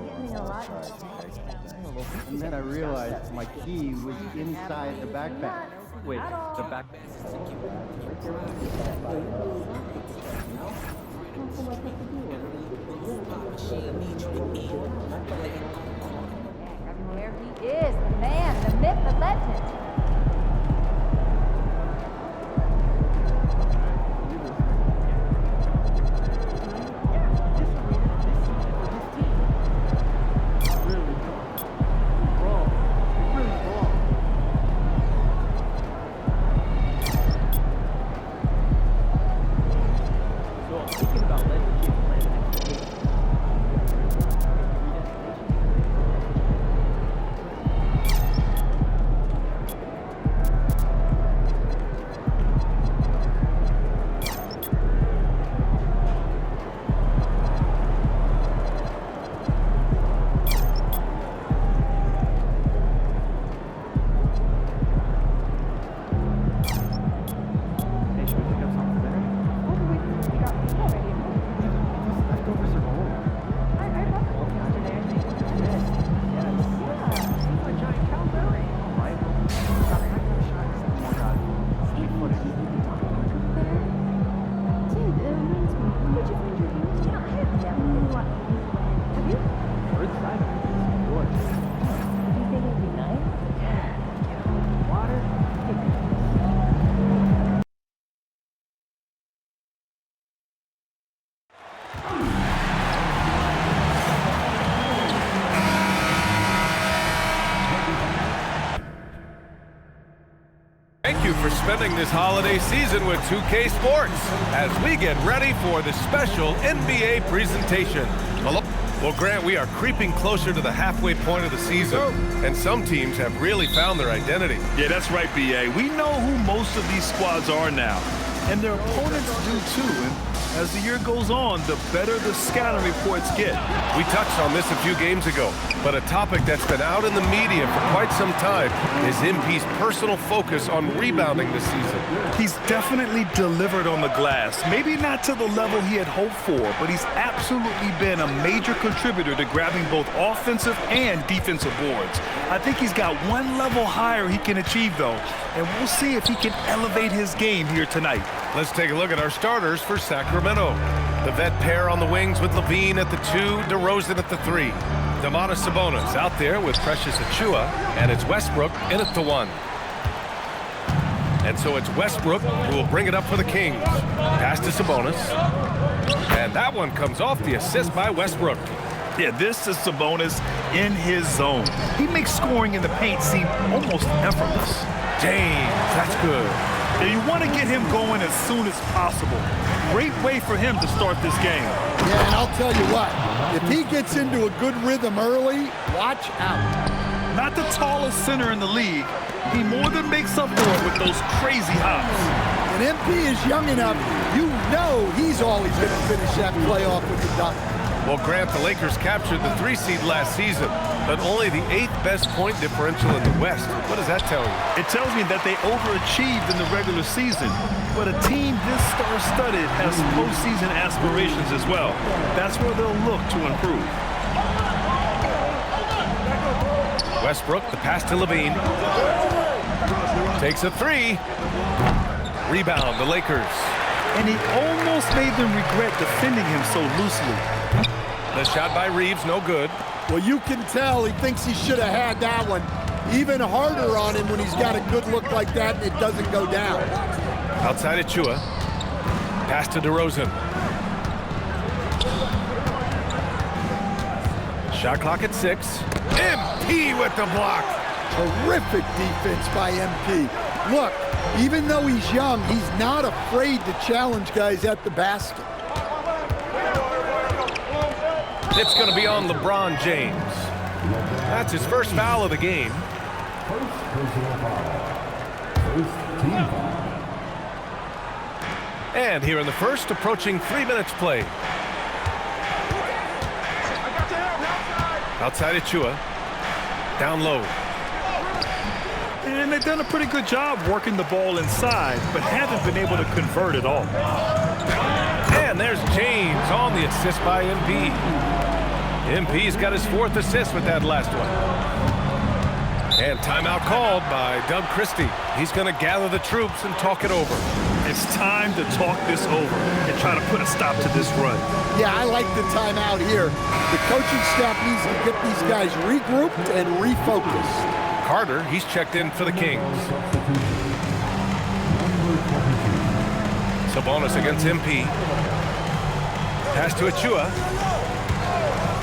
And then I realized my key was inside the backpack. Wait, the backpack. Where he is, the man, the myth, the legend. Thank you for spending this holiday season with 2K Sports as we get ready for the special NBA presentation. Well, Grant, we are creeping closer to the halfway point of the season, and some teams have really found their identity. Yeah, that's right, BA. We know who most of these squads are now, and their opponents do too. And As the year goes on, the better the scouting reports get. We touched on this a few games ago, but a topic that's been out in the media for quite some time is MP's personal focus on rebounding this season. He's definitely delivered on the glass. Maybe not to the level he had hoped for, but he's absolutely been a major contributor to grabbing both offensive and defensive boards. I think he's got one level higher he can achieve, though, and we'll see if he can elevate his game here tonight. Let's take a look at our starters for Sacramento. The vet pair on the wings with Levine at the 2, DeRozan at the 3. Domantas Sabonis out there with Precious Achiuwa, and it's Westbrook in at the 1. And so it's Westbrook who will bring it up for the Kings. Pass to Sabonis. And that one comes off the assist by Westbrook. Yeah, this is Sabonis in his zone. He makes scoring in the paint seem almost effortless. James, that's good. And you want to get him going as soon as possible. Great way for him to start this game. Yeah, and I'll tell you what, if he gets into a good rhythm early, watch out. Not the tallest center in the league, he more than makes up for it with those crazy hops. And MP is young enough, you know he's always going to finish that playoff with the dunk. Well, Grant, the Lakers captured the 3 seed last season, but only the 8th best point differential in the West. What does that tell you? It tells me that they overachieved in the regular season, but a team this star-studded has postseason aspirations as well. That's where they'll look to improve. Westbrook, the pass to Levine. Takes a 3. Rebound, the Lakers. And he almost made them regret defending him so loosely. The shot by Reeves, no good. Well, you can tell he thinks he should have had that one. Even harder on him when he's got a good look like that and it doesn't go down. Outside Achiuwa. Pass to DeRozan. Shot clock at 6. MP with the block. Terrific defense by MP. Look, even though he's young, he's not afraid to challenge guys at the basket. It's going to be on LeBron James. That's his first foul of the game. And here in the first, approaching 3 minutes played. Outside Achiuwa. Down low. And they've done a pretty good job working the ball inside, but haven't been able to convert at all. And there's James on the assist by MP. MP's got his 4th assist with that last one. And timeout called by Doug Christie. He's going to gather the troops and talk it over. It's time to talk this over and try to put a stop to this run. Yeah, I like the timeout here. The coaching staff needs to get these guys regrouped and refocused. Carter, he's checked in for the Kings. Sabonis against MP. Pass to Achiuwa.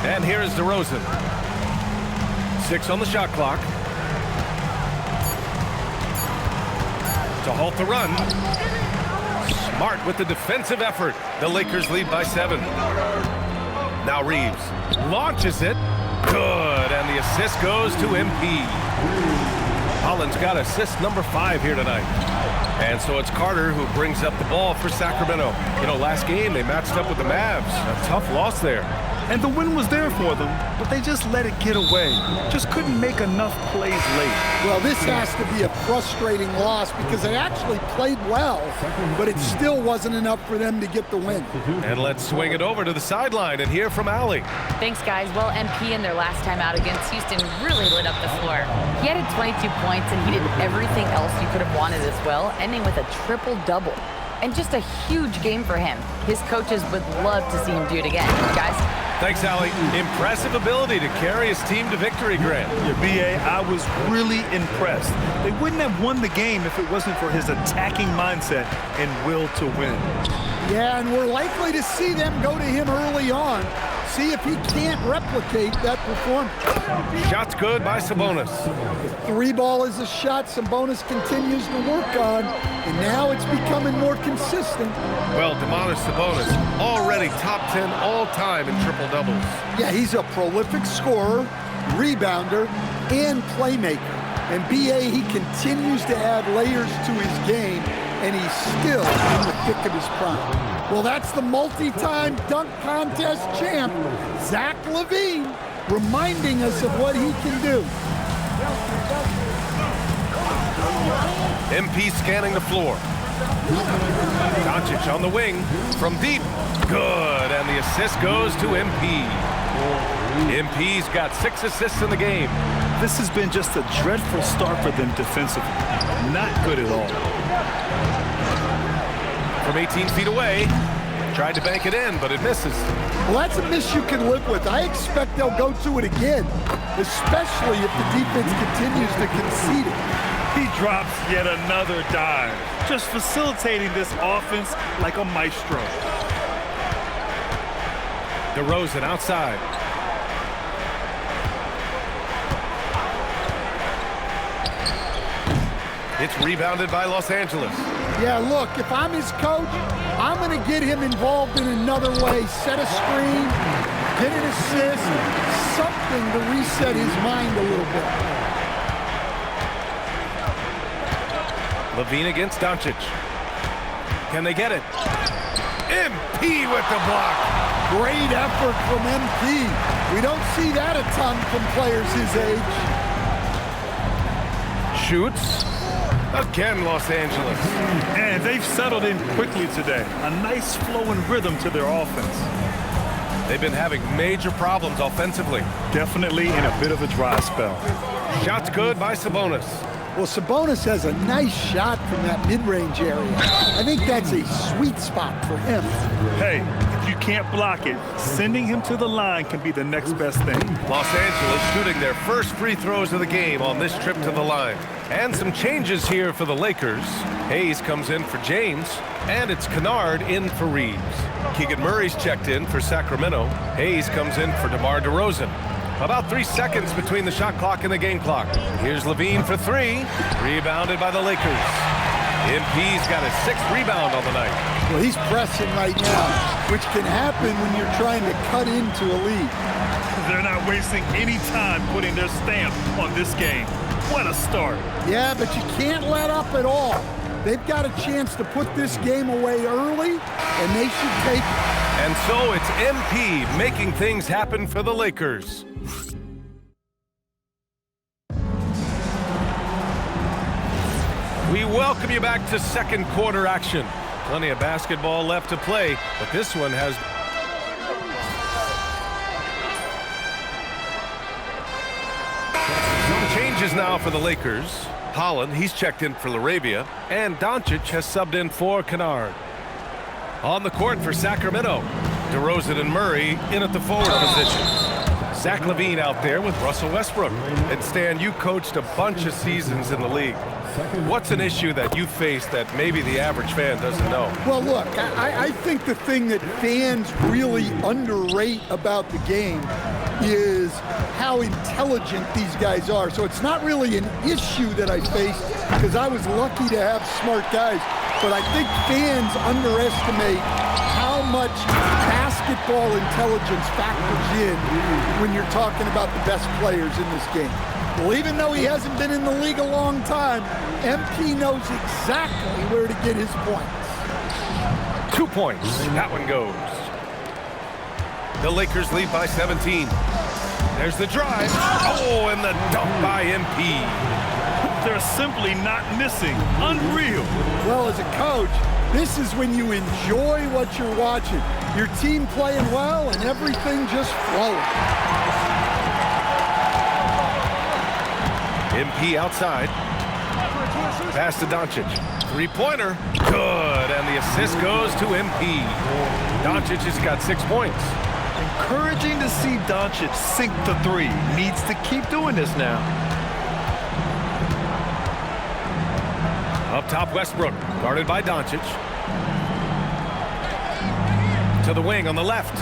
And here is DeRozan. 6 on the shot clock. To halt the run. Smart with the defensive effort. The Lakers lead by 7. Now Reeves launches it. Good, and the assist goes to MP. Holland's got assist number 5 here tonight. And so it's Carter who brings up the ball for Sacramento. You know, last game they matched up with the Mavs. A tough loss there. And the win was there for them, but they just let it get away. Just couldn't make enough plays late. Well, this has to be a frustrating loss because they actually played well, but it still wasn't enough for them to get the win. And let's swing it over to the sideline and hear from Allie. Thanks, guys. Well, MP in their last time out against Houston really lit up the floor. He added 22 points, and he did everything else you could have wanted as well, ending with a triple-double. And just a huge game for him. His coaches would love to see him do it again. Guys? Thanks, Allie. Impressive ability to carry his team to victory, Grant. Yeah, B.A., I was really impressed. They wouldn't have won the game if it wasn't for his attacking mindset and will to win. Yeah, and we're likely to see them go to him early on. See if he can't replicate that performance. Shot's good by Sabonis. The 3-ball is a shot Sabonis continues to work on, and now it's becoming more consistent. Well, Domantas Sabonis already top 10 all-time in triple-doubles. Yeah, he's a prolific scorer, rebounder, and playmaker. And B.A., he continues to add layers to his game, and he's still in the thick of his prime. Well, that's the multi-time dunk contest champ, Zach LaVine, reminding us of what he can do. MP scanning the floor. Doncic on the wing from deep. Good, and the assist goes to MP. MP's got 6 assists in the game. This has been just a dreadful start for them defensively. Not good at all. From 18 feet away, tried to bank it in, but it misses. Well, that's a miss you can live with. I expect they'll go to it again, especially if the defense continues to concede it. He drops yet another dive, just facilitating this offense like a maestro. DeRozan outside. It's rebounded by Los Angeles. Yeah, look, if I'm his coach, I'm going to get him involved in another way. Set a screen, get an assist, something to reset his mind a little bit. LaVine against Doncic. Can they get it? MP with the block. Great effort from MP. We don't see that a ton from players his age. Shoots. Again, Los Angeles. And they've settled in quickly today. A nice flowing rhythm to their offense. They've been having major problems offensively. Definitely in a bit of a dry spell. Shots good by Sabonis. Well, Sabonis has a nice shot from that mid-range area. I think that's a sweet spot for him. Hey, if you can't block it, sending him to the line can be the next best thing. Los Angeles shooting their first free throws of the game on this trip to the line. And some changes here for the Lakers. Hayes comes in for James, and it's Kennard in for Reeves. Keegan Murray's checked in for Sacramento. Hayes comes in for DeMar DeRozan. About 3 seconds between the shot clock and the game clock. Here's LaVine for 3. Rebounded by the Lakers. MP's got his 6th rebound on the night. Well, he's pressing right now, which can happen when you're trying to cut into a lead. They're not wasting any time putting their stamp on this game. What a start. Yeah, but you can't let up at all. They've got a chance to put this game away early, and they should take it. And so it's MP making things happen for the Lakers. We welcome you back to second quarter action. Plenty of basketball left to play, but this one has... Some changes now for the Lakers. Holland, he's checked in for LaRavia, and Doncic has subbed in for Kennard. On the court for Sacramento, DeRozan and Murray in at the forward positions. Zach LaVine out there with Russell Westbrook. And Stan, you coached a bunch of seasons in the league. What's an issue that you face that maybe the average fan doesn't know? Well, look, I think the thing that fans really underrate about the game is how intelligent these guys are. So it's not really an issue that I faced because I was lucky to have smart guys. But I think fans underestimate how much basketball intelligence factors in when you're talking about the best players in this game. Well, even though he hasn't been in the league a long time, MP knows exactly where to get his points. 2 points. That one goes. The Lakers lead by 17. There's the drive. Oh, and the dunk by MP. They're simply not missing. Unreal. Well, as a coach, this is when you enjoy what you're watching. Your team playing well and everything just flowing. MP outside. Pass to Doncic. Three-pointer. Good. And the assist goes to MP. Doncic has got 6 points. Encouraging to see Doncic sink the 3. Needs to keep doing this now. Up top, Westbrook. Guarded by Doncic. To the wing on the left.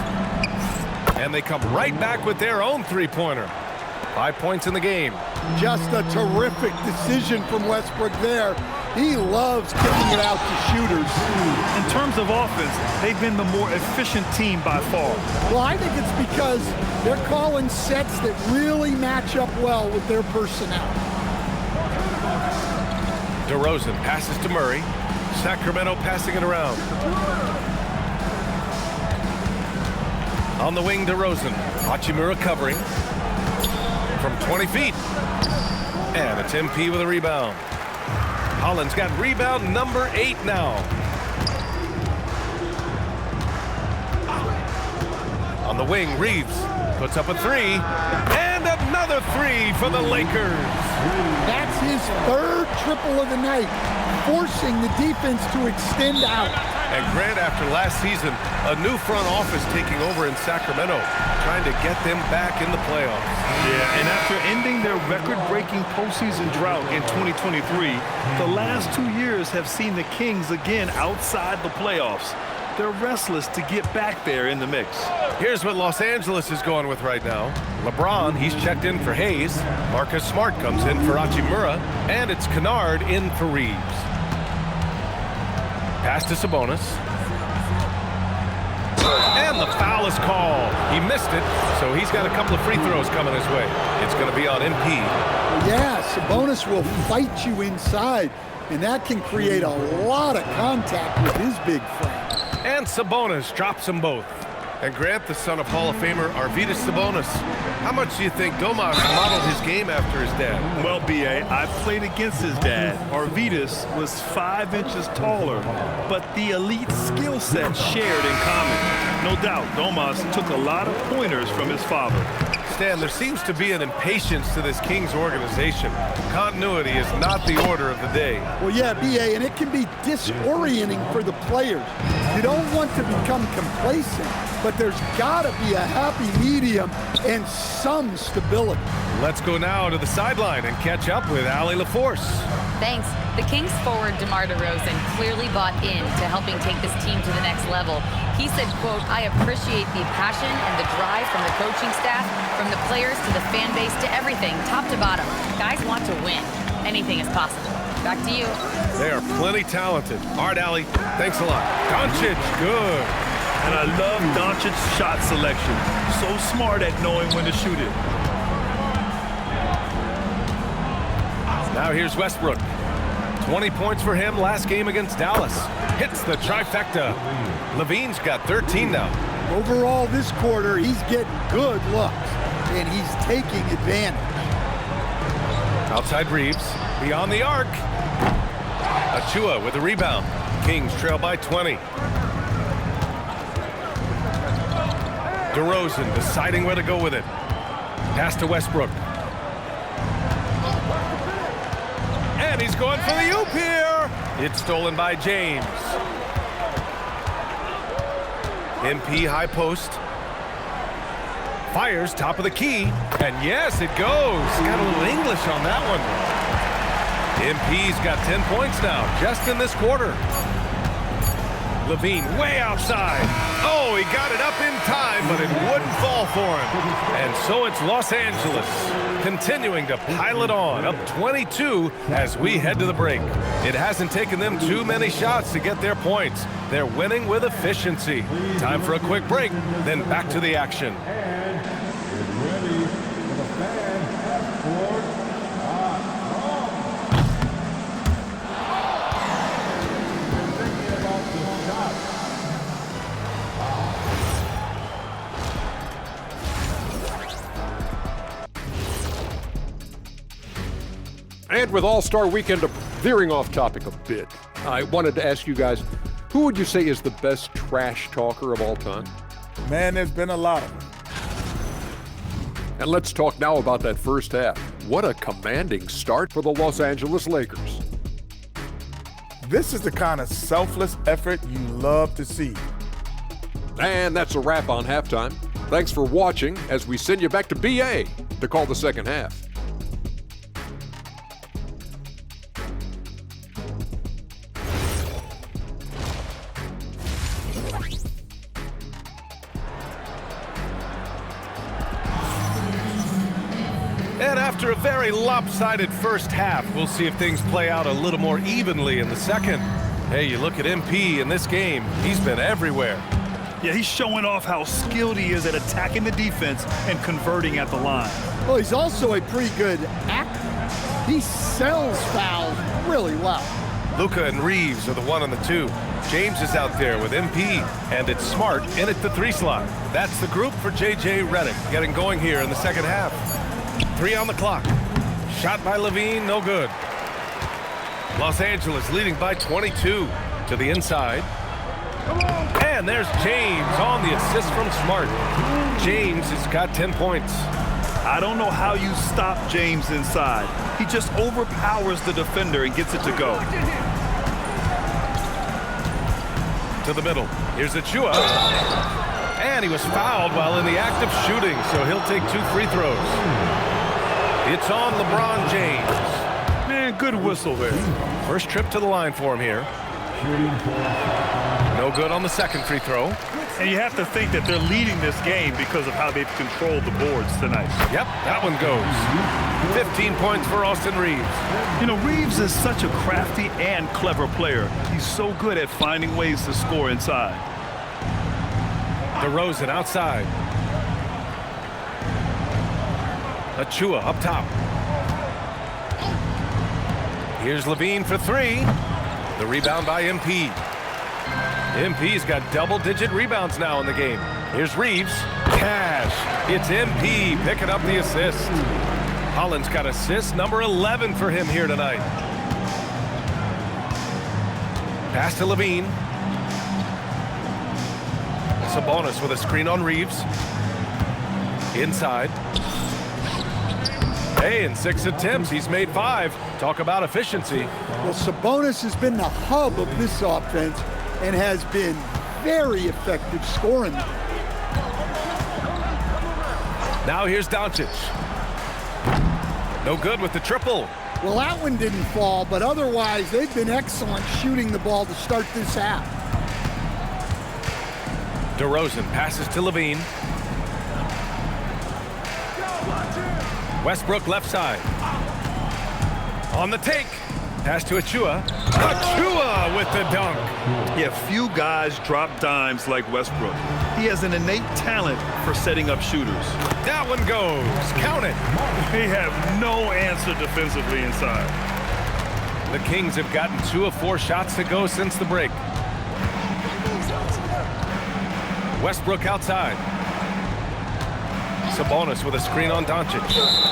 And they come right back with their own three-pointer. 5 points in the game. Just a terrific decision from Westbrook there. He loves kicking it out to shooters. In terms of offense, they've been the more efficient team by far. Well, I think it's because they're calling sets that really match up well with their personnel. DeRozan passes to Murray. Sacramento passing it around. On the wing, DeRozan. Hachimura covering from 20 feet. And it's MP with a rebound. Holland's got rebound number 8 now. On the wing, Reeves puts up a 3. And another 3 for the Lakers. That's his third triple of the night, forcing the defense to extend out. And Grant, after last season, a new front office taking over in Sacramento, trying to get them back in the playoffs. Yeah, and after ending their record-breaking postseason drought in 2023, the last 2 years have seen the Kings again outside the playoffs. They're restless to get back there in the mix. Here's what Los Angeles is going with right now. LeBron, he's checked in for Hayes. Marcus Smart comes in for Hachimura. And it's Kennard in for Reeves. Pass to Sabonis. And the foul is called. He missed it, so he's got a couple of free throws coming his way. It's going to be on MP. Yeah, Sabonis will fight you inside, and that can create a lot of contact with his big frame. And Sabonis drops them both. And Grant, the son of Hall of Famer Arvydas Sabonis. How much do you think Domas modeled his game after his dad? Well, B.A., I played against his dad. Arvydas was 5 inches taller, but the elite skill set shared in common. No doubt, Domas took a lot of pointers from his father. Stan, there seems to be an impatience to this Kings organization. Continuity is not the order of the day. Well, yeah, B.A., and it can be disorienting for the players. You don't want to become complacent, but there's got to be a happy medium and some stability. Let's go now to the sideline and catch up with Allie LaForce. Thanks. The Kings forward DeMar DeRozan clearly bought in to helping take this team to the next level. He said, quote, "I appreciate the passion and the drive from the coaching staff, from the players to the fan base to everything, top to bottom. Guys want to win. Anything is possible." Back to you. They are plenty talented. All right, Allie, thanks a lot. Doncic, good. And I love Doncic's shot selection. So smart at knowing when to shoot it. Now here's Westbrook. 20 points for him last game against Dallas. Hits the trifecta. Levine's got 13 now. Overall, this quarter, he's getting good looks, and he's taking advantage. Outside Reeves, beyond the arc. Achua with a rebound. Kings trail by 20. DeRozan deciding where to go with it. Pass to Westbrook. And he's going for the oop here. It's stolen by James. MP high post. Fires top of the key. And yes, it goes. Got a little English on that one. MP's got 10 points now, just in this quarter. Levine way outside. Oh, he got it up in time, but it wouldn't fall for him. And so it's Los Angeles continuing to pile it on, up 22 as we head to the break. It hasn't taken them too many shots to get their points. They're winning with efficiency. Time for a quick break, then back to the action. And with All-Star Weekend veering off topic a bit, I wanted to ask you guys, who would you say is the best trash talker of all time? Man, there's been a lot of them. And let's talk now about that first half. What a commanding start for the Los Angeles Lakers. This is the kind of selfless effort you love to see. And that's a wrap on halftime. Thanks for watching as we send you back to BA to call the second half. And after a very lopsided first half, we'll see if things play out a little more evenly in the second. Hey, you look at MP in this game, he's been everywhere. Yeah, he's showing off how skilled he is at attacking the defense and converting at the line. Well, he's also a pretty good actor. He sells fouls really well. Luka and Reeves are the 1 and the 2. James is out there with MP, and it's Smart in at the 3 slot. That's the group for J.J. Redick getting going here in the second half. 3 on the clock. Shot by Levine, no good. Los Angeles leading by 22 to the inside. And there's James on the assist from Smart. James has got 10 points. I don't know how you stop James inside. He just overpowers the defender and gets it to go. To the middle. Here's Achua. And he was fouled while in the act of shooting, so he'll take 2 free throws. It's on LeBron James. Man, good whistle there. First trip to the line for him here. No good on the second free throw. And you have to think that they're leading this game because of how they've controlled the boards tonight. Yep, that one goes. 15 points for Austin Reeves. You know, Reeves is such a crafty and clever player. He's so good at finding ways to score inside. DeRozan outside. Achua up top. Here's Levine for 3. The rebound by MP. MP's got double-digit rebounds now in the game. Here's Reeves. Cash. It's MP picking up the assist. Holland's got assist number 11 for him here tonight. Pass to Levine. Sabonis with a screen on Reeves. Inside. Hey, in 6 attempts, he's made 5. Talk about efficiency. Well, Sabonis has been the hub of this offense and has been very effective scoring. Now here's Doncic. No good with the triple. Well, that one didn't fall, but otherwise they've been excellent shooting the ball to start this half. DeRozan passes to Levine. Westbrook left side. On the take. Pass to Achua. Achua with the dunk. Yeah, few guys drop dimes like Westbrook. He has an innate talent for setting up shooters. That one goes. Count it. They have no answer defensively inside. The Kings have gotten 2 of 4 shots to go since the break. Westbrook outside. Sabonis with a screen on Doncic.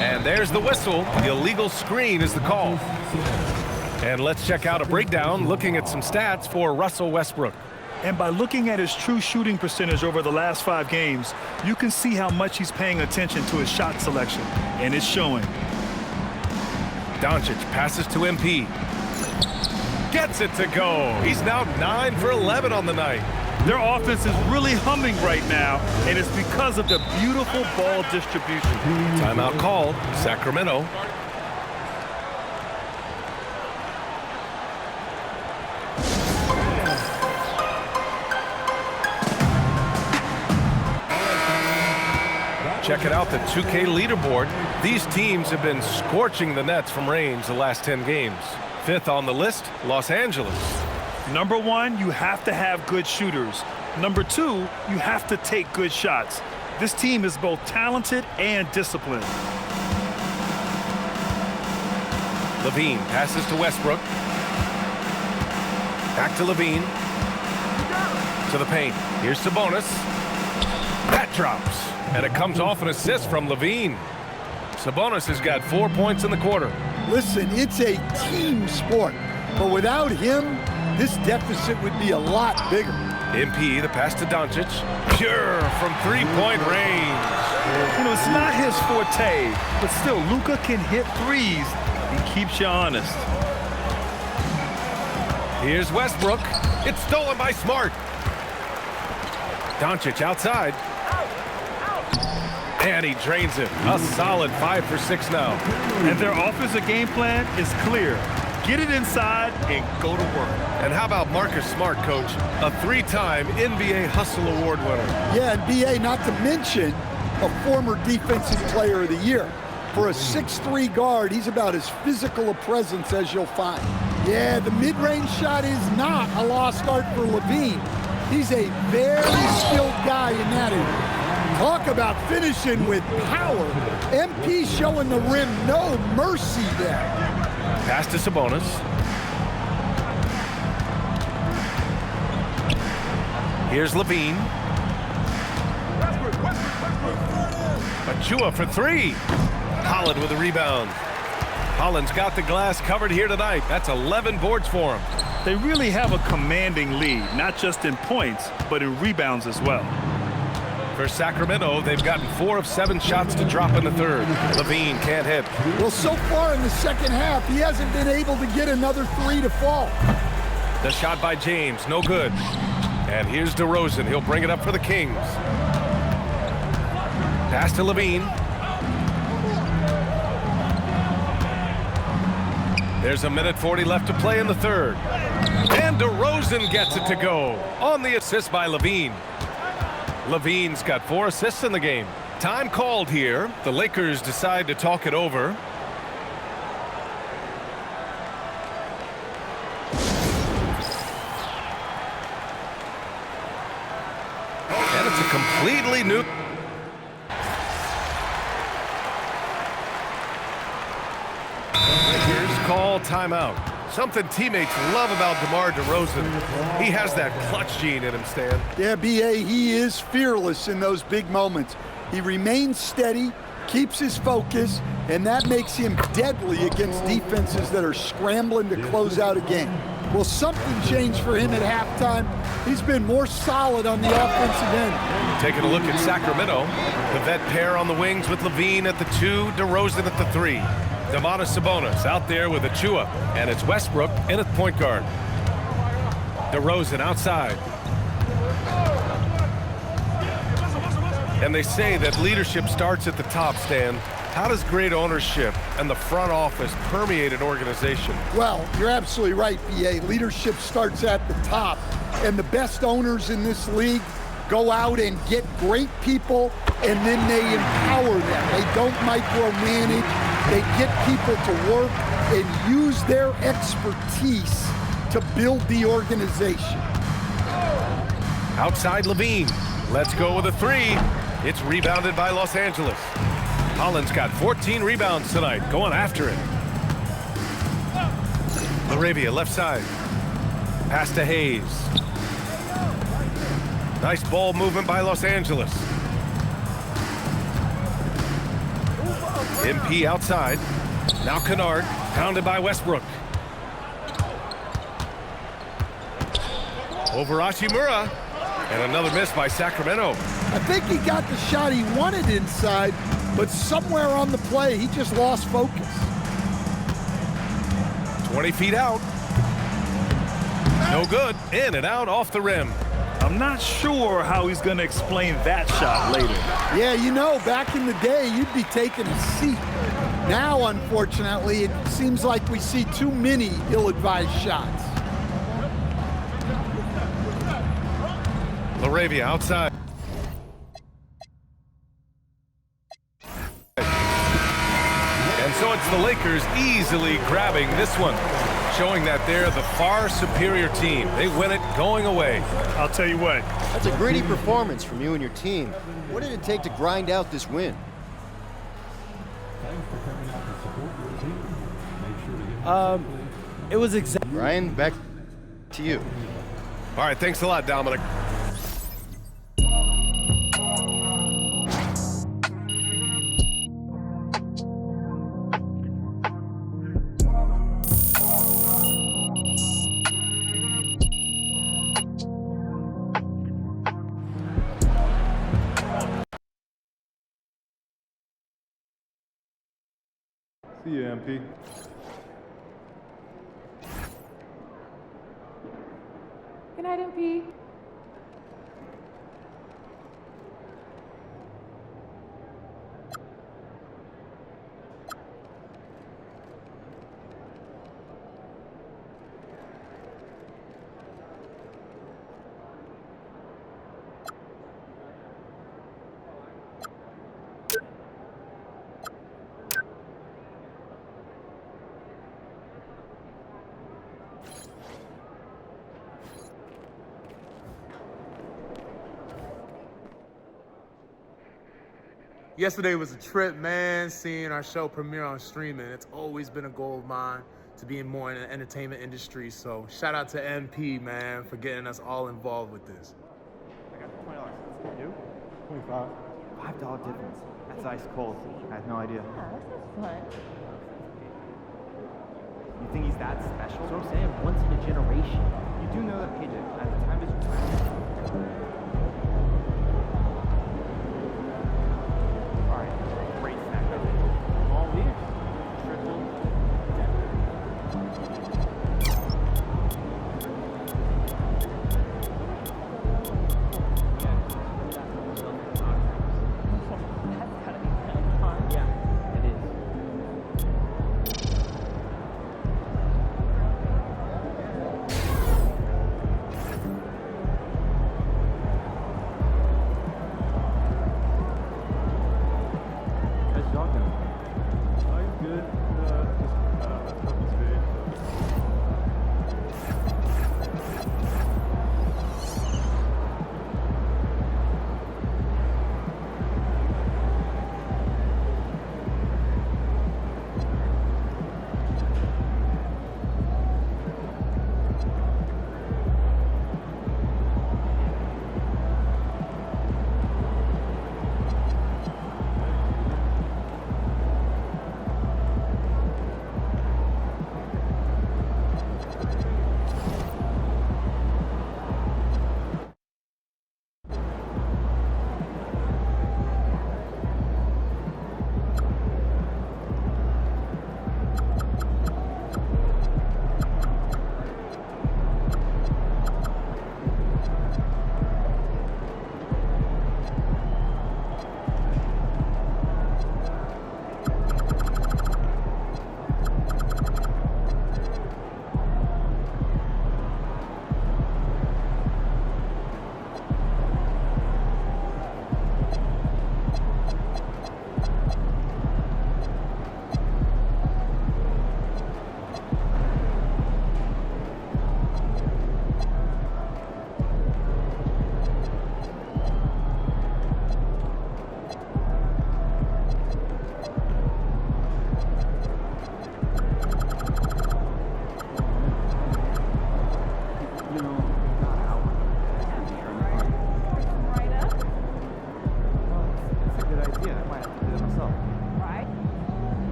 And there's the whistle. The illegal screen is the call. And let's check out a breakdown looking at some stats for Russell Westbrook. And by looking at his true shooting percentage over the last 5 games, you can see how much he's paying attention to his shot selection. And it's showing. Doncic passes to MP. Gets it to go. He's now 9 for 11 on the night. Their offense is really humming right now, and it's because of the beautiful ball distribution. Timeout called. Sacramento. Check it out, the 2K leaderboard. These teams have been scorching the Nets from range the last 10 games. 5th on the list, Los Angeles. Number 1, you have to have good shooters. Number 2, you have to take good shots. This team is both talented and disciplined. Levine passes to Westbrook. Back to Levine. To the paint. Here's Sabonis. That drops. And it comes off an assist from Levine. Sabonis has got 4 points in the quarter. Listen, it's a team sport, but without him, this deficit would be a lot bigger. MP, the pass to Doncic. Pure from 3-point range. You know, it's not his forte, but still, Luka can hit threes. He keeps you honest. Here's Westbrook. It's stolen by Smart. Doncic outside. And he drains it. A solid 5 for 6 now. And their offensive game plan is clear. Get it inside and go to work. And how about Marcus Smart, Coach? A 3-time NBA Hustle Award winner. Yeah, and BA, not to mention a former Defensive Player of the Year. For a 6'3" guard, he's about as physical a presence as you'll find. Yeah, the mid-range shot is not a lost art for Levine. He's a very skilled guy in that area. Talk about finishing with power. MP showing the rim no mercy there. Pass to Sabonis. Here's Levine. Achua for three. Holland with a rebound. Holland's got the glass covered here tonight. That's 11 boards for him. They really have a commanding lead, not just in points, but in rebounds as well. For Sacramento, they've gotten 4 of 7 shots to drop in the third. Levine can't hit. Well, so far in the second half, he hasn't been able to get another 3 to fall. The shot by James, no good. And here's DeRozan. He'll bring it up for the Kings. Pass to Levine. There's 1:40 left to play in the third. And DeRozan gets it to go on the assist by Levine. Levine's got 4 assists in the game. Time called here. The Lakers decide to talk it over. And it's a completely new... Lakers call timeout. Something teammates love about DeMar DeRozan. He has that clutch gene in him, Stan. Yeah, B.A., he is fearless in those big moments. He remains steady, keeps his focus, and that makes him deadly against defenses that are scrambling to close out a game. Well, something changed for him at halftime. He's been more solid on the offensive end. Taking a look at Sacramento. The vet pair on the wings with Levine at the 2, DeRozan at the 3. Domantas Sabonis out there with Achua, and it's Westbrook in at point guard. DeRozan outside. And they say that leadership starts at the top, Stan. How does great ownership and the front office permeate an organization? Well, you're absolutely right, B.A. Leadership starts at the top, and the best owners in this league go out and get great people, and then they empower them. They don't micromanage. They get people to work and use their expertise to build the organization. Outside Levine. Let's go with a 3. It's rebounded by Los Angeles. Holland's got 14 rebounds tonight, going after it. Laravia left side. Pass to Hayes. Nice ball movement by Los Angeles. MP outside. Now Kennard, pounded by Westbrook. Over Hachimura. And another miss by Sacramento. I think he got the shot he wanted inside, but somewhere on the play, he just lost focus. 20 feet out. No good. In and out off the rim. I'm not sure how he's going to explain that shot later. Yeah, you know, back in the day, you'd be taking a seat. Now, unfortunately, it seems like we see too many ill-advised shots. Laravia outside. And so it's the Lakers easily grabbing this one, showing that they're the far superior team. They win it going away. I'll tell you what. That's a gritty performance from you and your team. What did it take to grind out this win? It was exactly... Ryan, back to you. All right, thanks a lot, Dominic. See you, MP. Good night, MP. Yesterday was a trip, man, seeing our show premiere on streaming. It's always been a goal of mine to be more in the entertainment industry. So shout out to MP, man, for getting us all involved with this. $5 difference. That's ice cold. I had no idea. Yeah, that sounds fun. You think he's that special? That's what I'm saying. Once in a generation. You do know that PJ, at the time of his all right, great snack. All these. Triple. That's gotta be kind of fun. Yeah, it is. How's John doing? I'm good. Just puppy today.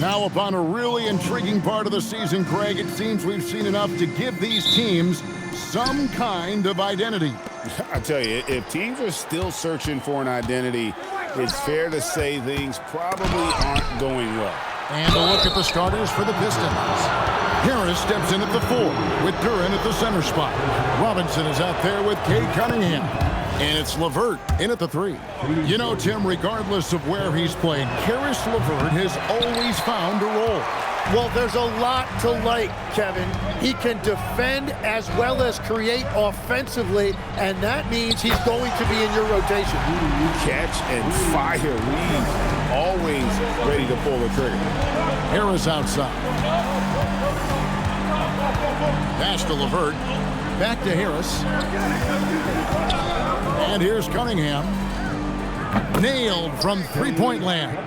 Now upon a really intriguing part of the season, Craig, it seems we've seen enough to give these teams some kind of identity. I tell you, if teams are still searching for an identity, it's fair to say things probably aren't going well. And a look at the starters for the Pistons. Harris steps in at the 4 with Duran at the center spot. Robinson is out there with Cade Cunningham. And it's LeVert in at the 3. You know, Tim, regardless of where he's played, Karis LeVert has always found a role. Well, there's a lot to like, Kevin. He can defend as well as create offensively, and that means he's going to be in your rotation. Catch and fire. Reeves always ready to pull the trigger. Harris outside. Pass to LeVert. Back to Harris. And here's Cunningham. Nailed from three-point land.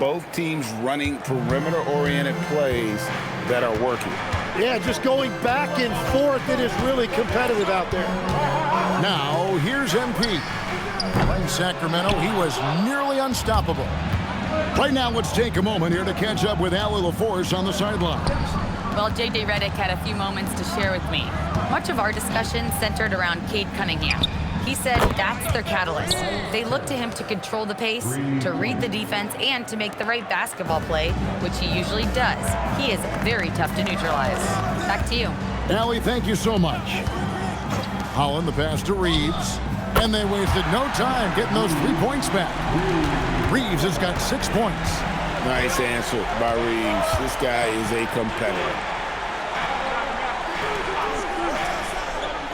Both teams running perimeter-oriented plays that are working. Yeah, just going back and forth. It is really competitive out there. Now, here's MP. In Sacramento, he was nearly unstoppable. Right now, let's take a moment here to catch up with Allie LaForce on the sidelines. Well, J.J. Redick had a few moments to share with me. Much of our discussion centered around Cade Cunningham. He said that's their catalyst. They look to him to control the pace, to read the defense, and to make the right basketball play, which he usually does. He is very tough to neutralize. Back to you. Allie, thank you so much. Holland, the pass to Reeves. And they wasted no time getting those 3 points back. Reeves has got 6 points. Nice answer by Reeves. This guy is a competitor.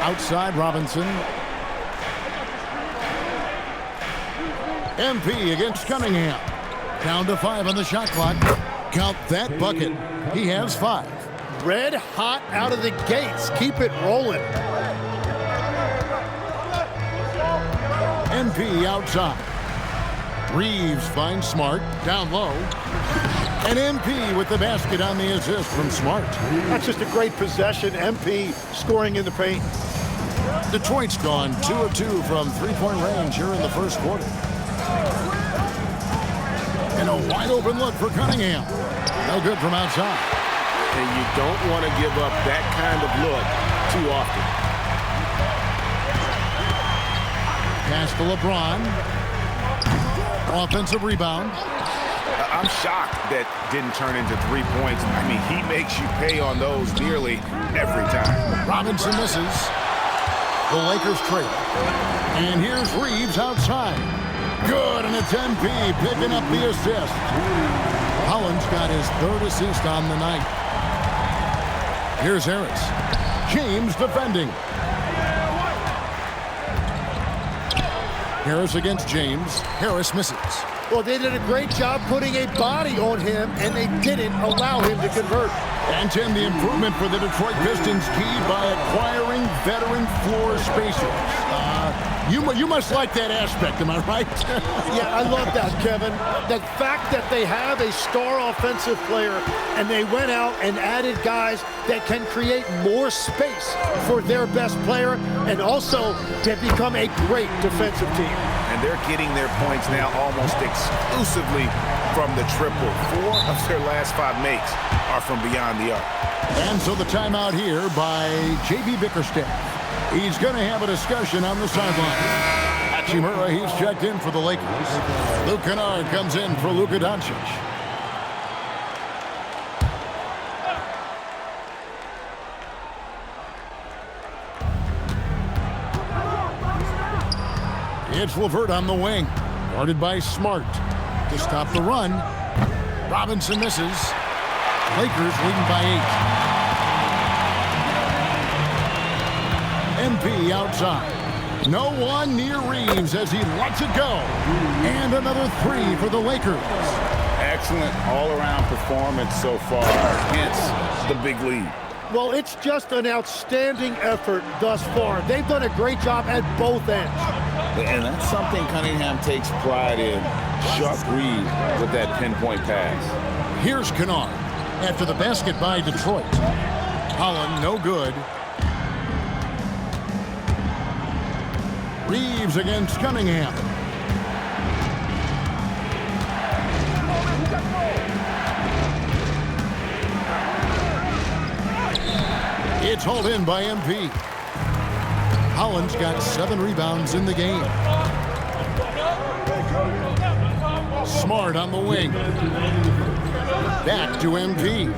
Outside Robinson. MP against Cunningham. Down to 5 on the shot clock. Count that bucket. He has 5. Red hot out of the gates. Keep it rolling. MP outside. Reeves finds Smart down low. And MP with the basket on the assist from Smart. That's just a great possession. MP scoring in the paint. Detroit's gone 2 of 2 from three-point range here in the first quarter. And a wide open look for Cunningham. No good from outside. And you don't want to give up that kind of look too often. Pass to LeBron. Offensive rebound. I'm shocked that didn't turn into 3 points. I mean, he makes you pay on those nearly every time. Robinson misses. The Lakers trail. And here's Reeves outside. Good, and it's MP picking up the assist. Holland's got his 3rd assist on the night. Here's Harris. James defending. Harris against James. Harris misses. Well, they did a great job putting a body on him, and they didn't allow him to convert. And Tim, the improvement for the Detroit Pistons keyed by acquiring veteran floor spacers. You must like that aspect, am I right? Yeah, I love that, Kevin. The fact that they have a star offensive player and they went out and added guys that can create more space for their best player and also to become a great defensive team. And they're getting their points now almost exclusively from the triple. 4 of their last 5 makes are from beyond the arc. And so the timeout here by J.B. Bickerstaff. He's going to have a discussion on the sideline. Hachimura, he's checked in for the Lakers. Luke Kennard comes in for Luka Doncic. It's LeVert on the wing. Guarded by Smart. To stop the run. Robinson misses. Lakers leading by 8. MP outside. No one near Reeves as he lets it go. And another 3 for the Lakers. Excellent all-around performance so far, hence the big lead. Well, it's just an outstanding effort thus far. They've done a great job at both ends. And that's something Cunningham takes pride in. Sharp read with that pinpoint pass. Here's Kennard after the basket by Detroit. Holland, no good. Reeves against Cunningham. It's hauled in by MP. Holland's got 7 rebounds in the game. Smart on the wing. Back to MP.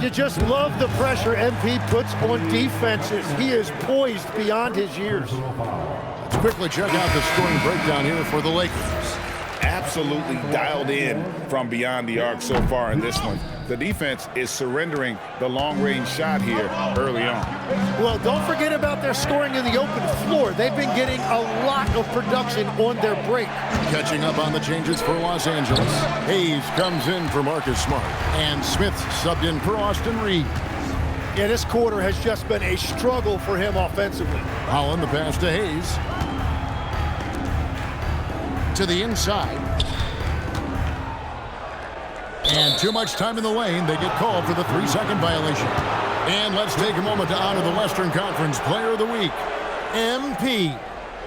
you just love the pressure MP puts on defenses. He is poised beyond his years. Let's quickly check out the scoring breakdown here for the Lakers. Absolutely dialed in from beyond the arc so far in this one. The defense is surrendering the long-range shot here early on. Well, don't forget about their scoring in the open floor. They've been getting a lot of production on their break. Catching up on the changes for Los Angeles. Hayes comes in for Marcus Smart. And Smith subbed in for Austin Reed. Yeah, this quarter has just been a struggle for him offensively. Holland, the pass to Hayes. To the inside. And too much time in the lane. They get called for the 3-second violation. And let's take a moment to honor the Western Conference Player of the Week, MP.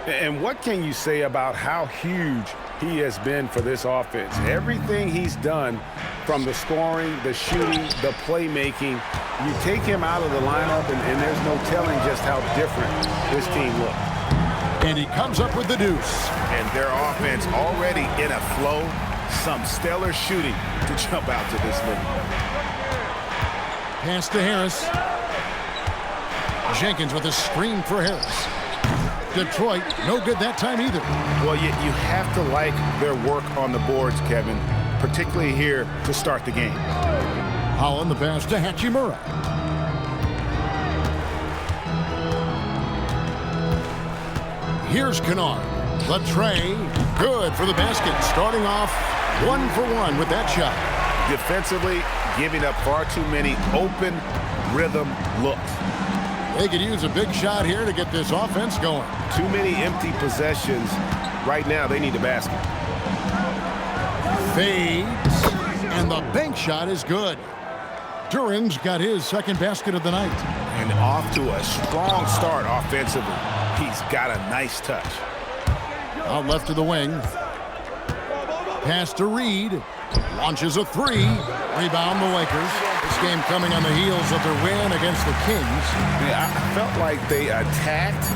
And what can you say about how huge he has been for this offense? Everything he's done, from the scoring, the shooting, the playmaking, you take him out of the lineup and there's no telling just how different this team looks. And he comes up with the deuce. And their offense already in a flow. Some stellar shooting to jump out to this lead. Pass to Harris. Jenkins with a screen for Harris. Detroit, no good that time either. Well, you have to like their work on the boards, Kevin, particularly here to start the game. Holland, the pass to Hachimura. Here's Kennard. Latre, good for the basket. Starting off 1 for 1 with that shot. Defensively, giving up far too many open rhythm looks. They could use a big shot here to get this offense going. Too many empty possessions. Right now, they need a basket. Fades, and the bank shot is good. Duran's got his second basket of the night. And off to a strong start offensively. He's got a nice touch. Out left to the wing. Pass to Reed. Launches a 3. Rebound the Lakers. This game coming on the heels of their win against the Kings. Yeah, I felt like they attacked,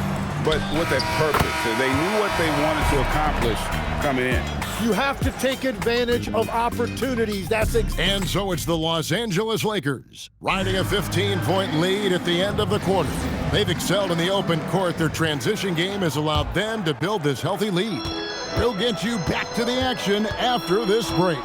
but with a purpose. They knew what they wanted to accomplish coming in. You have to take advantage of opportunities. And so it's the Los Angeles Lakers riding a 15-point lead at the end of the quarter. They've excelled in the open court. Their transition game has allowed them to build this healthy lead. We'll get you back to the action after this break.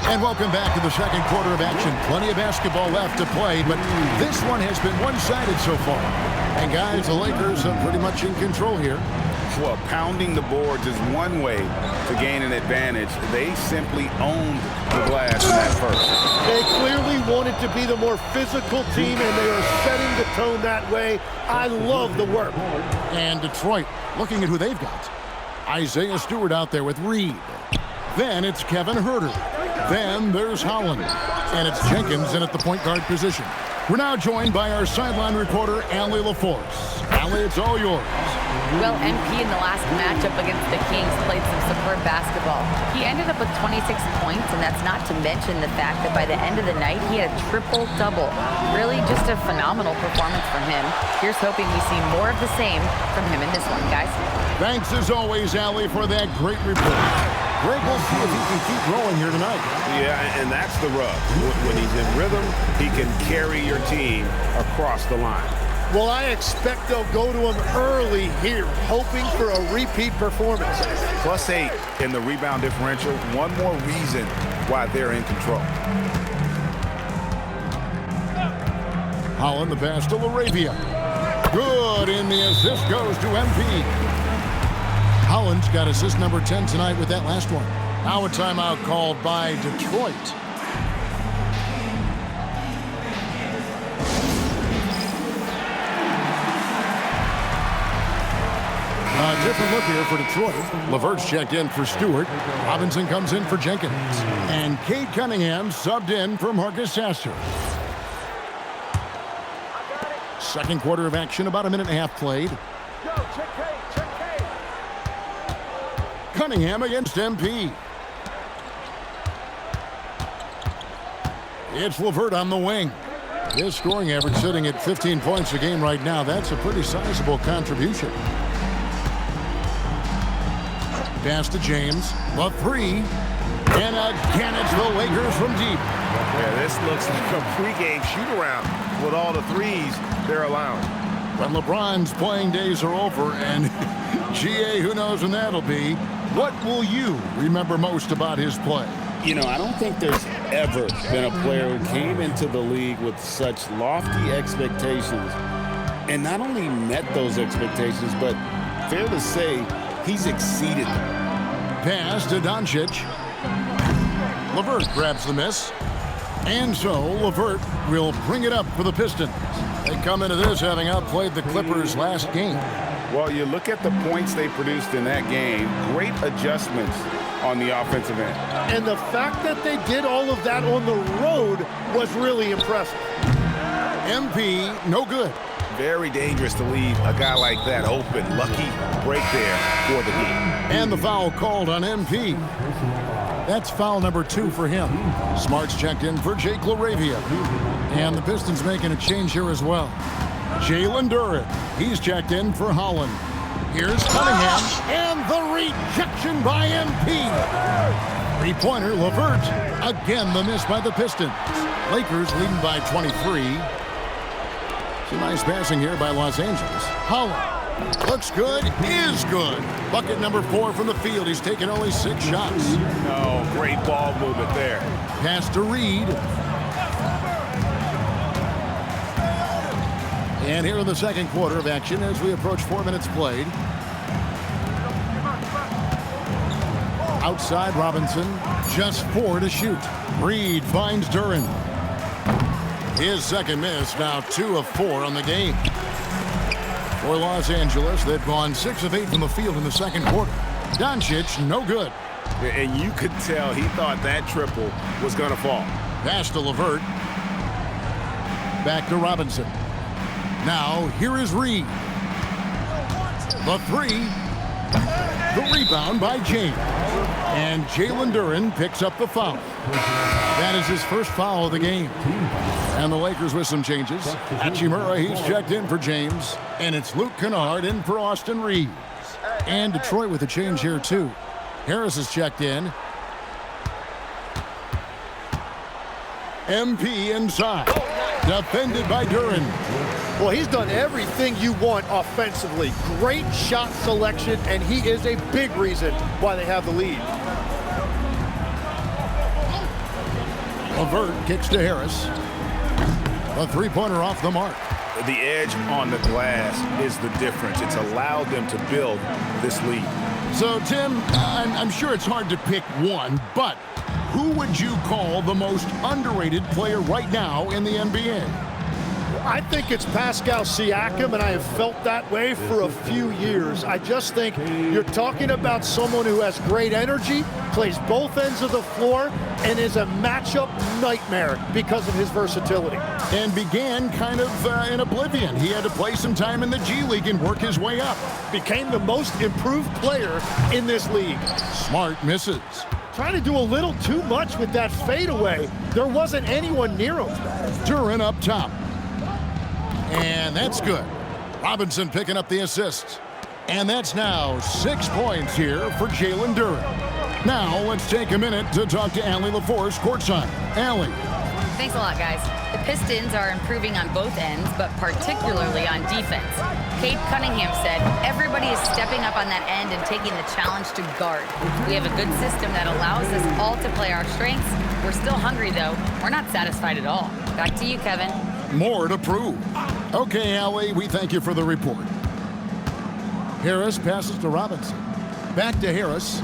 And welcome back to the second quarter of action. Plenty of basketball left to play, but this one has been one-sided so far. And guys, the Lakers are pretty much in control here. Well, pounding the boards is one way to gain an advantage. They simply owned the glass in that first. They clearly wanted to be the more physical team, and they are setting the tone that way. I love the work. And Detroit, looking at who they've got. Isaiah Stewart out there with Reed. Then it's Kevin Huerter. Then there's Holland. And it's Jenkins in at the point guard position. We're now joined by our sideline reporter, Allie LaForce. Allie, it's all yours. Well, MP in the last matchup against the Kings played some superb basketball. He ended up with 26 points, and that's not to mention the fact that by the end of the night, he had a triple-double. Really just a phenomenal performance from him. Here's hoping we see more of the same from him in this one, guys. Thanks as always, Allie, for that great report. Greg, we'll see if he can keep rolling here tonight. Yeah, and that's the rub. When he's in rhythm, he can carry your team across the line. Well, I expect they'll go to him early here, hoping for a repeat performance. +8 in the rebound differential. One more reason why they're in control. Holland, the pass to LaRavia. Good, and the assist goes to MP. Holland's got assist number 10 tonight with that last one. Now a timeout called by Detroit. A different look here for Detroit. Levert's checked in for Stewart. Robinson comes in for Jenkins. And Cade Cunningham subbed in for Marcus Sasser. Second quarter of action, about a minute and a half played. Cunningham against MP. It's Levert on the wing. His scoring average sitting at 15 points a game right now. That's a pretty sizable contribution. Pass to James. The 3. And again, it's the Lakers from deep. Yeah, this looks like a pregame shoot-around with all the threes they're allowing. When LeBron's playing days are over, and GA, who knows when that'll be, what will you remember most about his play? You know, I don't think there's ever been a player who came into the league with such lofty expectations and not only met those expectations, but fair to say, he's exceeded them. Pass to Doncic. LeVert grabs the miss. And so LeVert will bring it up for the Pistons. They come into this having outplayed the Clippers last game. Well, you look at the points they produced in that game, great adjustments on the offensive end. And the fact that they did all of that on the road was really impressive. MP, no good. Very dangerous to leave a guy like that open. Lucky break there for the game. And the foul called on MP. That's foul number 2 for him. Smart's checked in for Jake LaRavia. And the Pistons making a change here as well. Jalen Duren, he's checked in for Holland. Here's Cunningham, and the rejection by MP. Three-pointer, LeVert. Again, the miss by the Pistons. Lakers leading by 23. Some nice passing here by Los Angeles. Holland looks good, is good. Bucket number 4 from the field. He's taken only 6 shots. Oh, great ball movement there. Pass to Reed. And here in the second quarter of action as we approach 4 minutes played. Outside Robinson, just 4 to shoot. Reed finds Duren. His second miss, now 2 of 4 on the game. For Los Angeles, they've gone 6 of 8 from the field in the second quarter. Doncic, no good. And you could tell he thought that triple was going to fall. Pass to LeVert. Back to Robinson. Now, here is Reed. The 3. The rebound by James. And Jalen Duren picks up the foul. That is his first foul of the game. And the Lakers with some changes. Hachimura, he's checked in for James. And it's Luke Kennard in for Austin Reeves. And Detroit with a change here, too. Harris is checked in. MP inside. Defended by Duren. Well, he's done everything you want offensively. Great shot selection, and he is a big reason why they have the lead. LeVert kicks to Harris. A three-pointer off the mark. The edge on the glass is the difference. It's allowed them to build this lead. So, Tim, I'm sure it's hard to pick one, but who would you call the most underrated player right now in the NBA? I think it's Pascal Siakam, and I have felt that way for a few years. I just think you're talking about someone who has great energy, plays both ends of the floor, and is a matchup nightmare because of his versatility. And began kind of in oblivion. He had to play some time in the G League and work his way up. Became the most improved player in this league. Smart misses. Trying to do a little too much with that fadeaway. There wasn't anyone near him. Duren up top. And that's good. Robinson picking up the assist. And that's now 6 points here for Jalen Duren. Now let's take a minute to talk to Allie LaForce courtside. Allie. Thanks a lot, guys. The Pistons are improving on both ends, but particularly on defense. Cade Cunningham said, everybody is stepping up on that end and taking the challenge to guard. We have a good system that allows us all to play our strengths. We're still hungry, though. We're not satisfied at all. Back to you, Kevin. More to prove. Okay, Allie, we thank you for the report. Harris passes to Robinson. Back to Harris.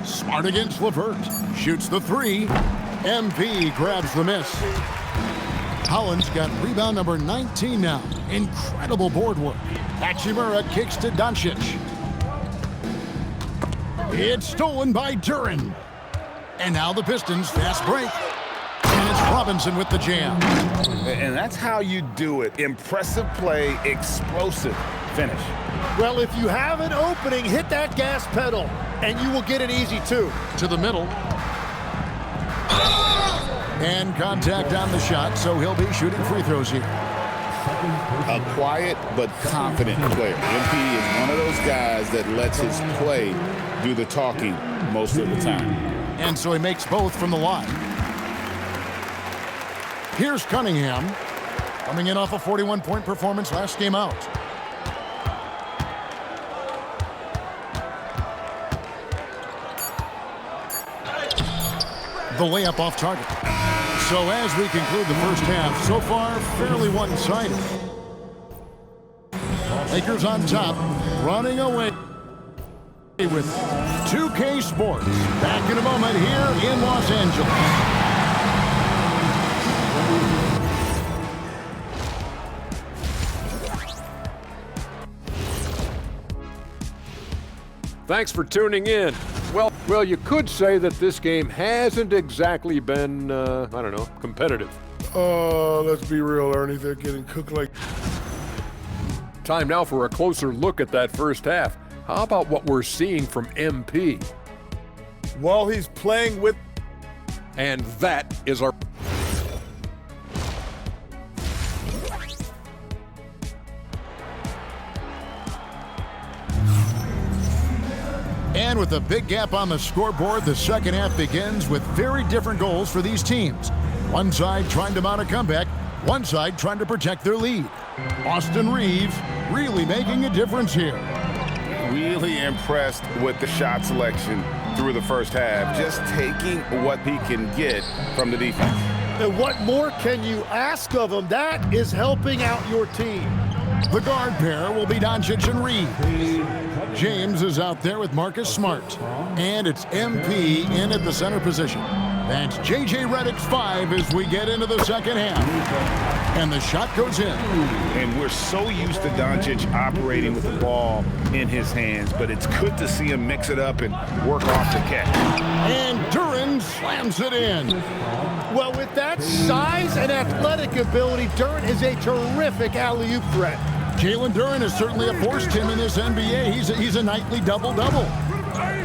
Smart against LeVert. Shoots the 3. MP grabs the miss. Holland's got rebound number 19 now. Incredible board work. Hachimura kicks to Doncic. It's stolen by Duren. And now the Pistons fast break. And it's Robinson with the jam. And that's how you do it. Impressive play, explosive finish. Well, if you have an opening, hit that gas pedal, and you will get an easy 2. To the middle. And contact on the shot, so he'll be shooting free throws here. A quiet but confident player. MP is one of those guys that lets his play do the talking most of the time. And so he makes both from the line. Here's Cunningham, coming in off a 41-point performance last game out. The layup off target. So as we conclude the first half, so far fairly one-sided. Lakers on top, running away with 2K Sports. Back in a moment here in Los Angeles. Thanks for tuning in. Well, you could say that this game hasn't exactly been, I don't know, competitive. Let's be real, Ernie. They're getting cooked like... Time now for a closer look at that first half. How about what we're seeing from MP? Well, he's playing with... And that is our... And with a big gap on the scoreboard, the second half begins with very different goals for these teams. One side trying to mount a comeback, one side trying to protect their lead. Austin Reeves really making a difference here. Really impressed with the shot selection through the first half, just taking what he can get from the defense. And what more can you ask of him? That is helping out your team. The guard pair will be Doncic and Reeves. James is out there with Marcus Smart. And it's MP in at the center position. That's J.J. Redick's 5 as we get into the second half. And the shot goes in. And we're so used to Doncic operating with the ball in his hands, but it's good to see him mix it up and work off the catch. And Duren slams it in. Well, with that size and athletic ability, Duren is a terrific alley-oop threat. Jalen Duren has certainly a force him in this NBA. He's a nightly double-double.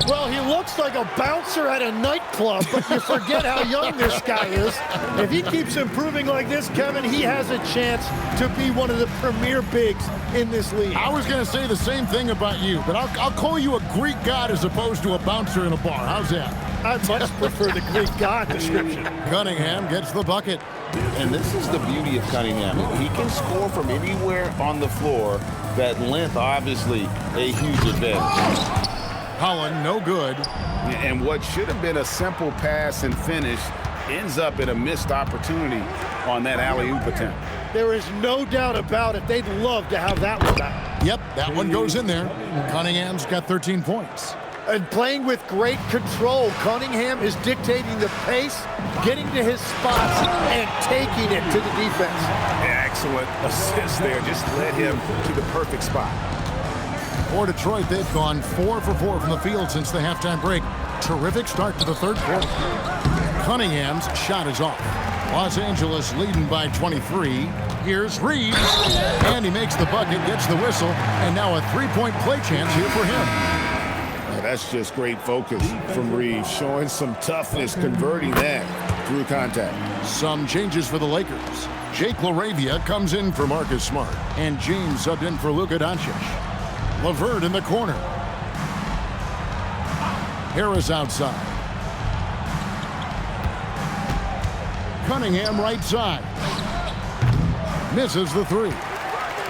Well, he looks like a bouncer at a nightclub, but you forget how young this guy is. If he keeps improving like this, Kevin, he has a chance to be one of the premier bigs in this league. I was going to say the same thing about you, but I'll call you a Greek god as opposed to a bouncer in a bar. How's that? I much prefer the Greek god description. Cunningham gets the bucket. And this is the beauty of Cunningham. He can score from anywhere on the floor. That length, obviously, a huge advantage. Holland, no good. And what should have been a simple pass and finish ends up in a missed opportunity on that alley-oop attempt. There is no doubt about it. They'd love to have that one back. Yep, that one goes in there. Cunningham's got 13 points. And playing with great control, Cunningham is dictating the pace, getting to his spots, and taking it to the defense. Excellent assist there. Just led him to the perfect spot. For Detroit, they've gone 4 for 4 from the field since the halftime break. Terrific start to the third quarter. Cunningham's shot is off. Los Angeles leading by 23. Here's Reeves, and he makes the bucket, gets the whistle, and now a three-point play chance here for him. That's just great focus from Reeves, showing some toughness, converting that through contact. Some changes for the Lakers. Jake LaRavia comes in for Marcus Smart, and James subbed in for Luka Doncic. LeVert in the corner. Harris outside. Cunningham right side. Misses the three.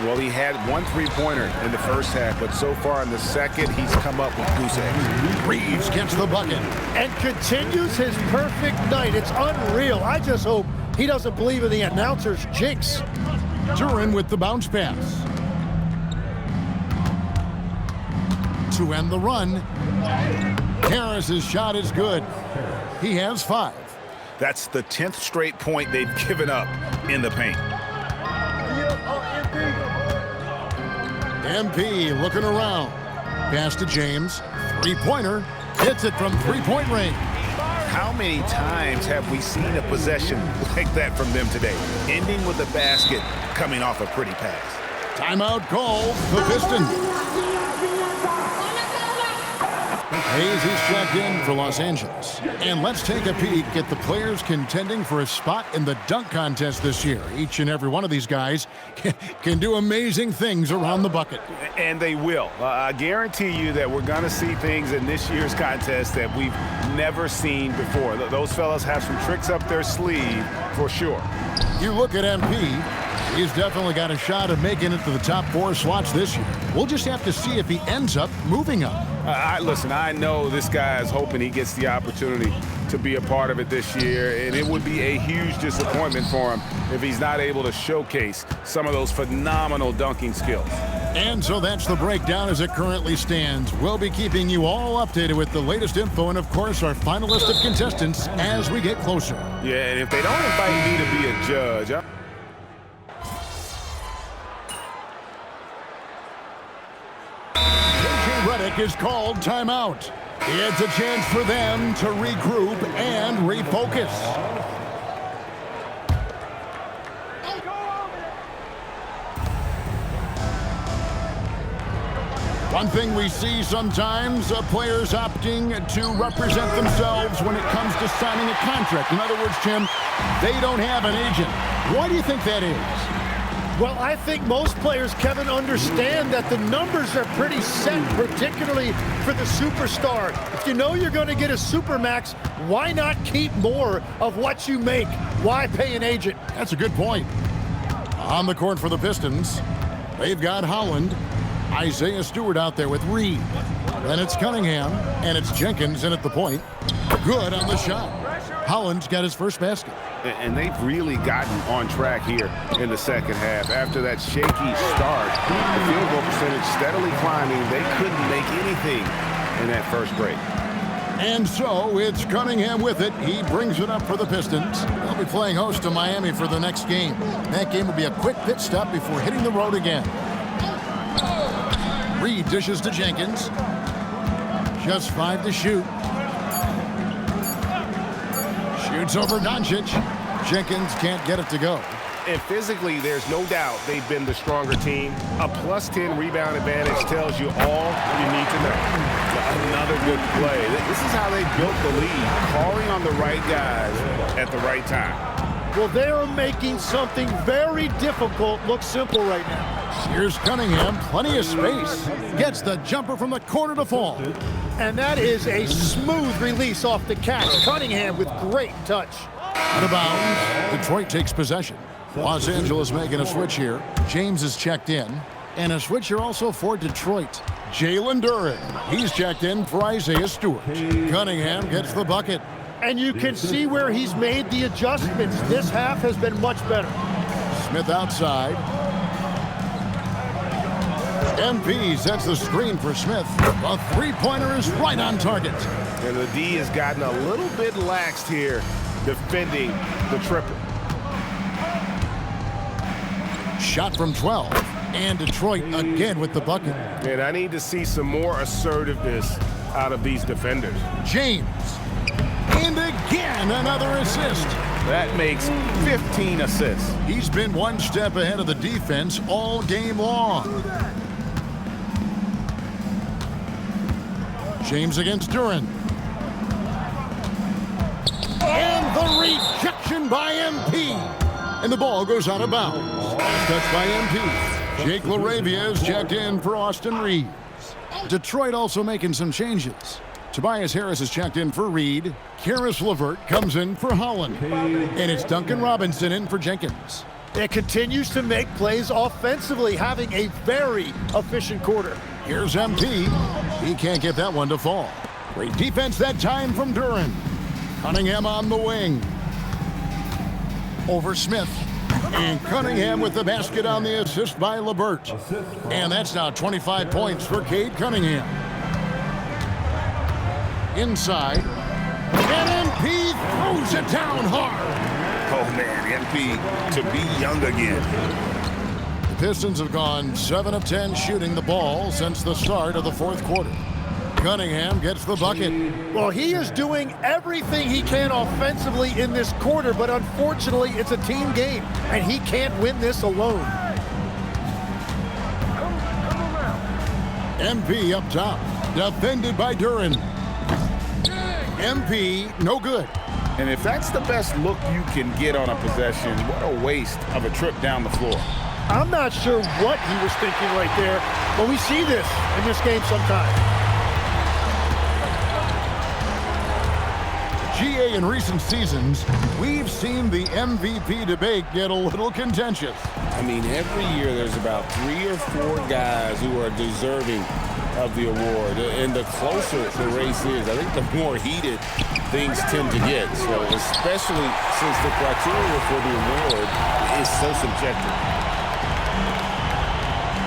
Well, he had one three-pointer in the first half, but so far in the second, he's come up with goose eggs. Reeves gets the bucket. And continues his perfect night. It's unreal. I just hope he doesn't believe in the announcer's jinx. Duren with the bounce pass. To end the run, Harris's shot is good. He has 5. That's the 10th straight point they've given up in the paint. MP looking around. Pass to James. Three-pointer. Hits it from three-point range. How many times have we seen a possession like that from them today? Ending with a basket, coming off a pretty pass. Timeout called. The Pistons. Hayes is checked in for Los Angeles. And let's take a peek at the players contending for a spot in the dunk contest this year. Each and every one of these guys can do amazing things around the bucket. And they will. I guarantee you that we're going to see things in this year's contest that we've never seen before. Those fellas have some tricks up their sleeve for sure. You look at MP. He's definitely got a shot of making it to the top 4 slots this year. We'll just have to see if he ends up moving up. Listen, I know this guy is hoping he gets the opportunity to be a part of it this year, and it would be a huge disappointment for him if he's not able to showcase some of those phenomenal dunking skills. And so that's the breakdown as it currently stands. We'll be keeping you all updated with the latest info and, of course, our final list of contestants as we get closer. Yeah, and if they don't invite me to be a judge, Redick is called timeout. It's a chance for them to regroup and refocus. One thing we see sometimes, players opting to represent themselves when it comes to signing a contract. In other words, Tim, they don't have an agent. Why do you think that is? Well, I think most players, Kevin, understand that the numbers are pretty set, particularly for the superstar. If you know you're going to get a supermax, why not keep more of what you make? Why pay an agent? That's a good point. On the court for the Pistons, they've got Holland, Isaiah Stewart out there with Reed. Then it's Cunningham, and it's Jenkins in at the point. Good on the shot. Holland's got his first basket. And they've really gotten on track here in the second half. After that shaky start, the field goal percentage steadily climbing. They couldn't make anything in that first break. And so it's Cunningham with it. He brings it up for the Pistons. They'll be playing host to Miami for the next game. That game will be a quick pit stop before hitting the road again. Reed dishes to Jenkins. Just 5 to shoot. Shoots over Doncic. Jenkins can't get it to go. And physically, there's no doubt they've been the stronger team. A +10 rebound advantage tells you all you need to know. Another good play. This is how they built the lead, calling on the right guys at the right time. Well, they are making something very difficult look simple right now. Here's Cunningham, plenty of space. Gets the jumper from the corner to fall. And that is a smooth release off the catch. Cunningham with great touch. Out of bounds, Detroit takes possession. Los Angeles making a switch here. James is checked in. And a switch here also for Detroit. Jalen Duren. He's checked in for Isaiah Stewart. Cunningham gets the bucket. And you can see where he's made the adjustments. This half has been much better. Smith outside. MP sets the screen for Smith. A three-pointer is right on target. And the D has gotten a little bit laxed here defending the triple. Shot from 12. And Detroit again with the bucket. And I need to see some more assertiveness out of these defenders. James. And again, another assist. That makes 15 assists. He's been one step ahead of the defense all game long. James against Duren. And the rejection by MP. And the ball goes out of bounds. Touched by MP. Jake LaRavia is checked in for Austin Reeves. Detroit also making some changes. Tobias Harris is checked in for Reed. Karis LeVert comes in for Holland. And it's Duncan Robinson in for Jenkins. It continues to make plays offensively, having a very efficient quarter. Here's MP. He can't get that one to fall. Great defense that time from Duren. Cunningham on the wing. Over Smith. And Cunningham with the basket on the assist by LeVert. And that's now 25 points for Cade Cunningham. Inside. And MP throws it down hard. Oh, man, MP to be young again. The Pistons have gone 7 of 10 shooting the ball since the start of the fourth quarter. Cunningham gets the bucket. Well, he is doing everything he can offensively in this quarter, but unfortunately, it's a team game, and he can't win this alone. MP up top, defended by Duren. MP, no good. And if that's the best look you can get on a possession, what a waste of a trip down the floor. I'm not sure what he was thinking right there, but we see this in this game sometimes. GA, in recent seasons, we've seen the MVP debate get a little contentious. I mean, every year there's about 3 or 4 guys who are deserving of the award. And the closer the race is, I think the more heated things tend to get. So especially since the criteria for the award is so subjective.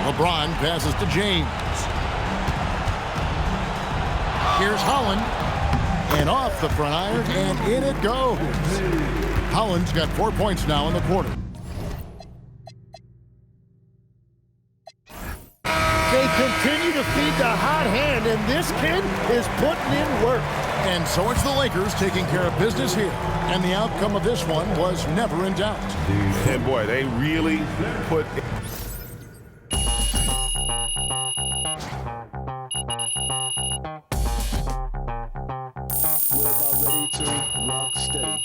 LeBron passes to James. Here's Holland. And off the front iron, and in it goes. Holland's got 4 points now in the quarter. They continue to feed the hot hand, and this kid is putting in work. And so it's the Lakers taking care of business here. And the outcome of this one was never in doubt. And boy, they really put... We're about ready to rock steady.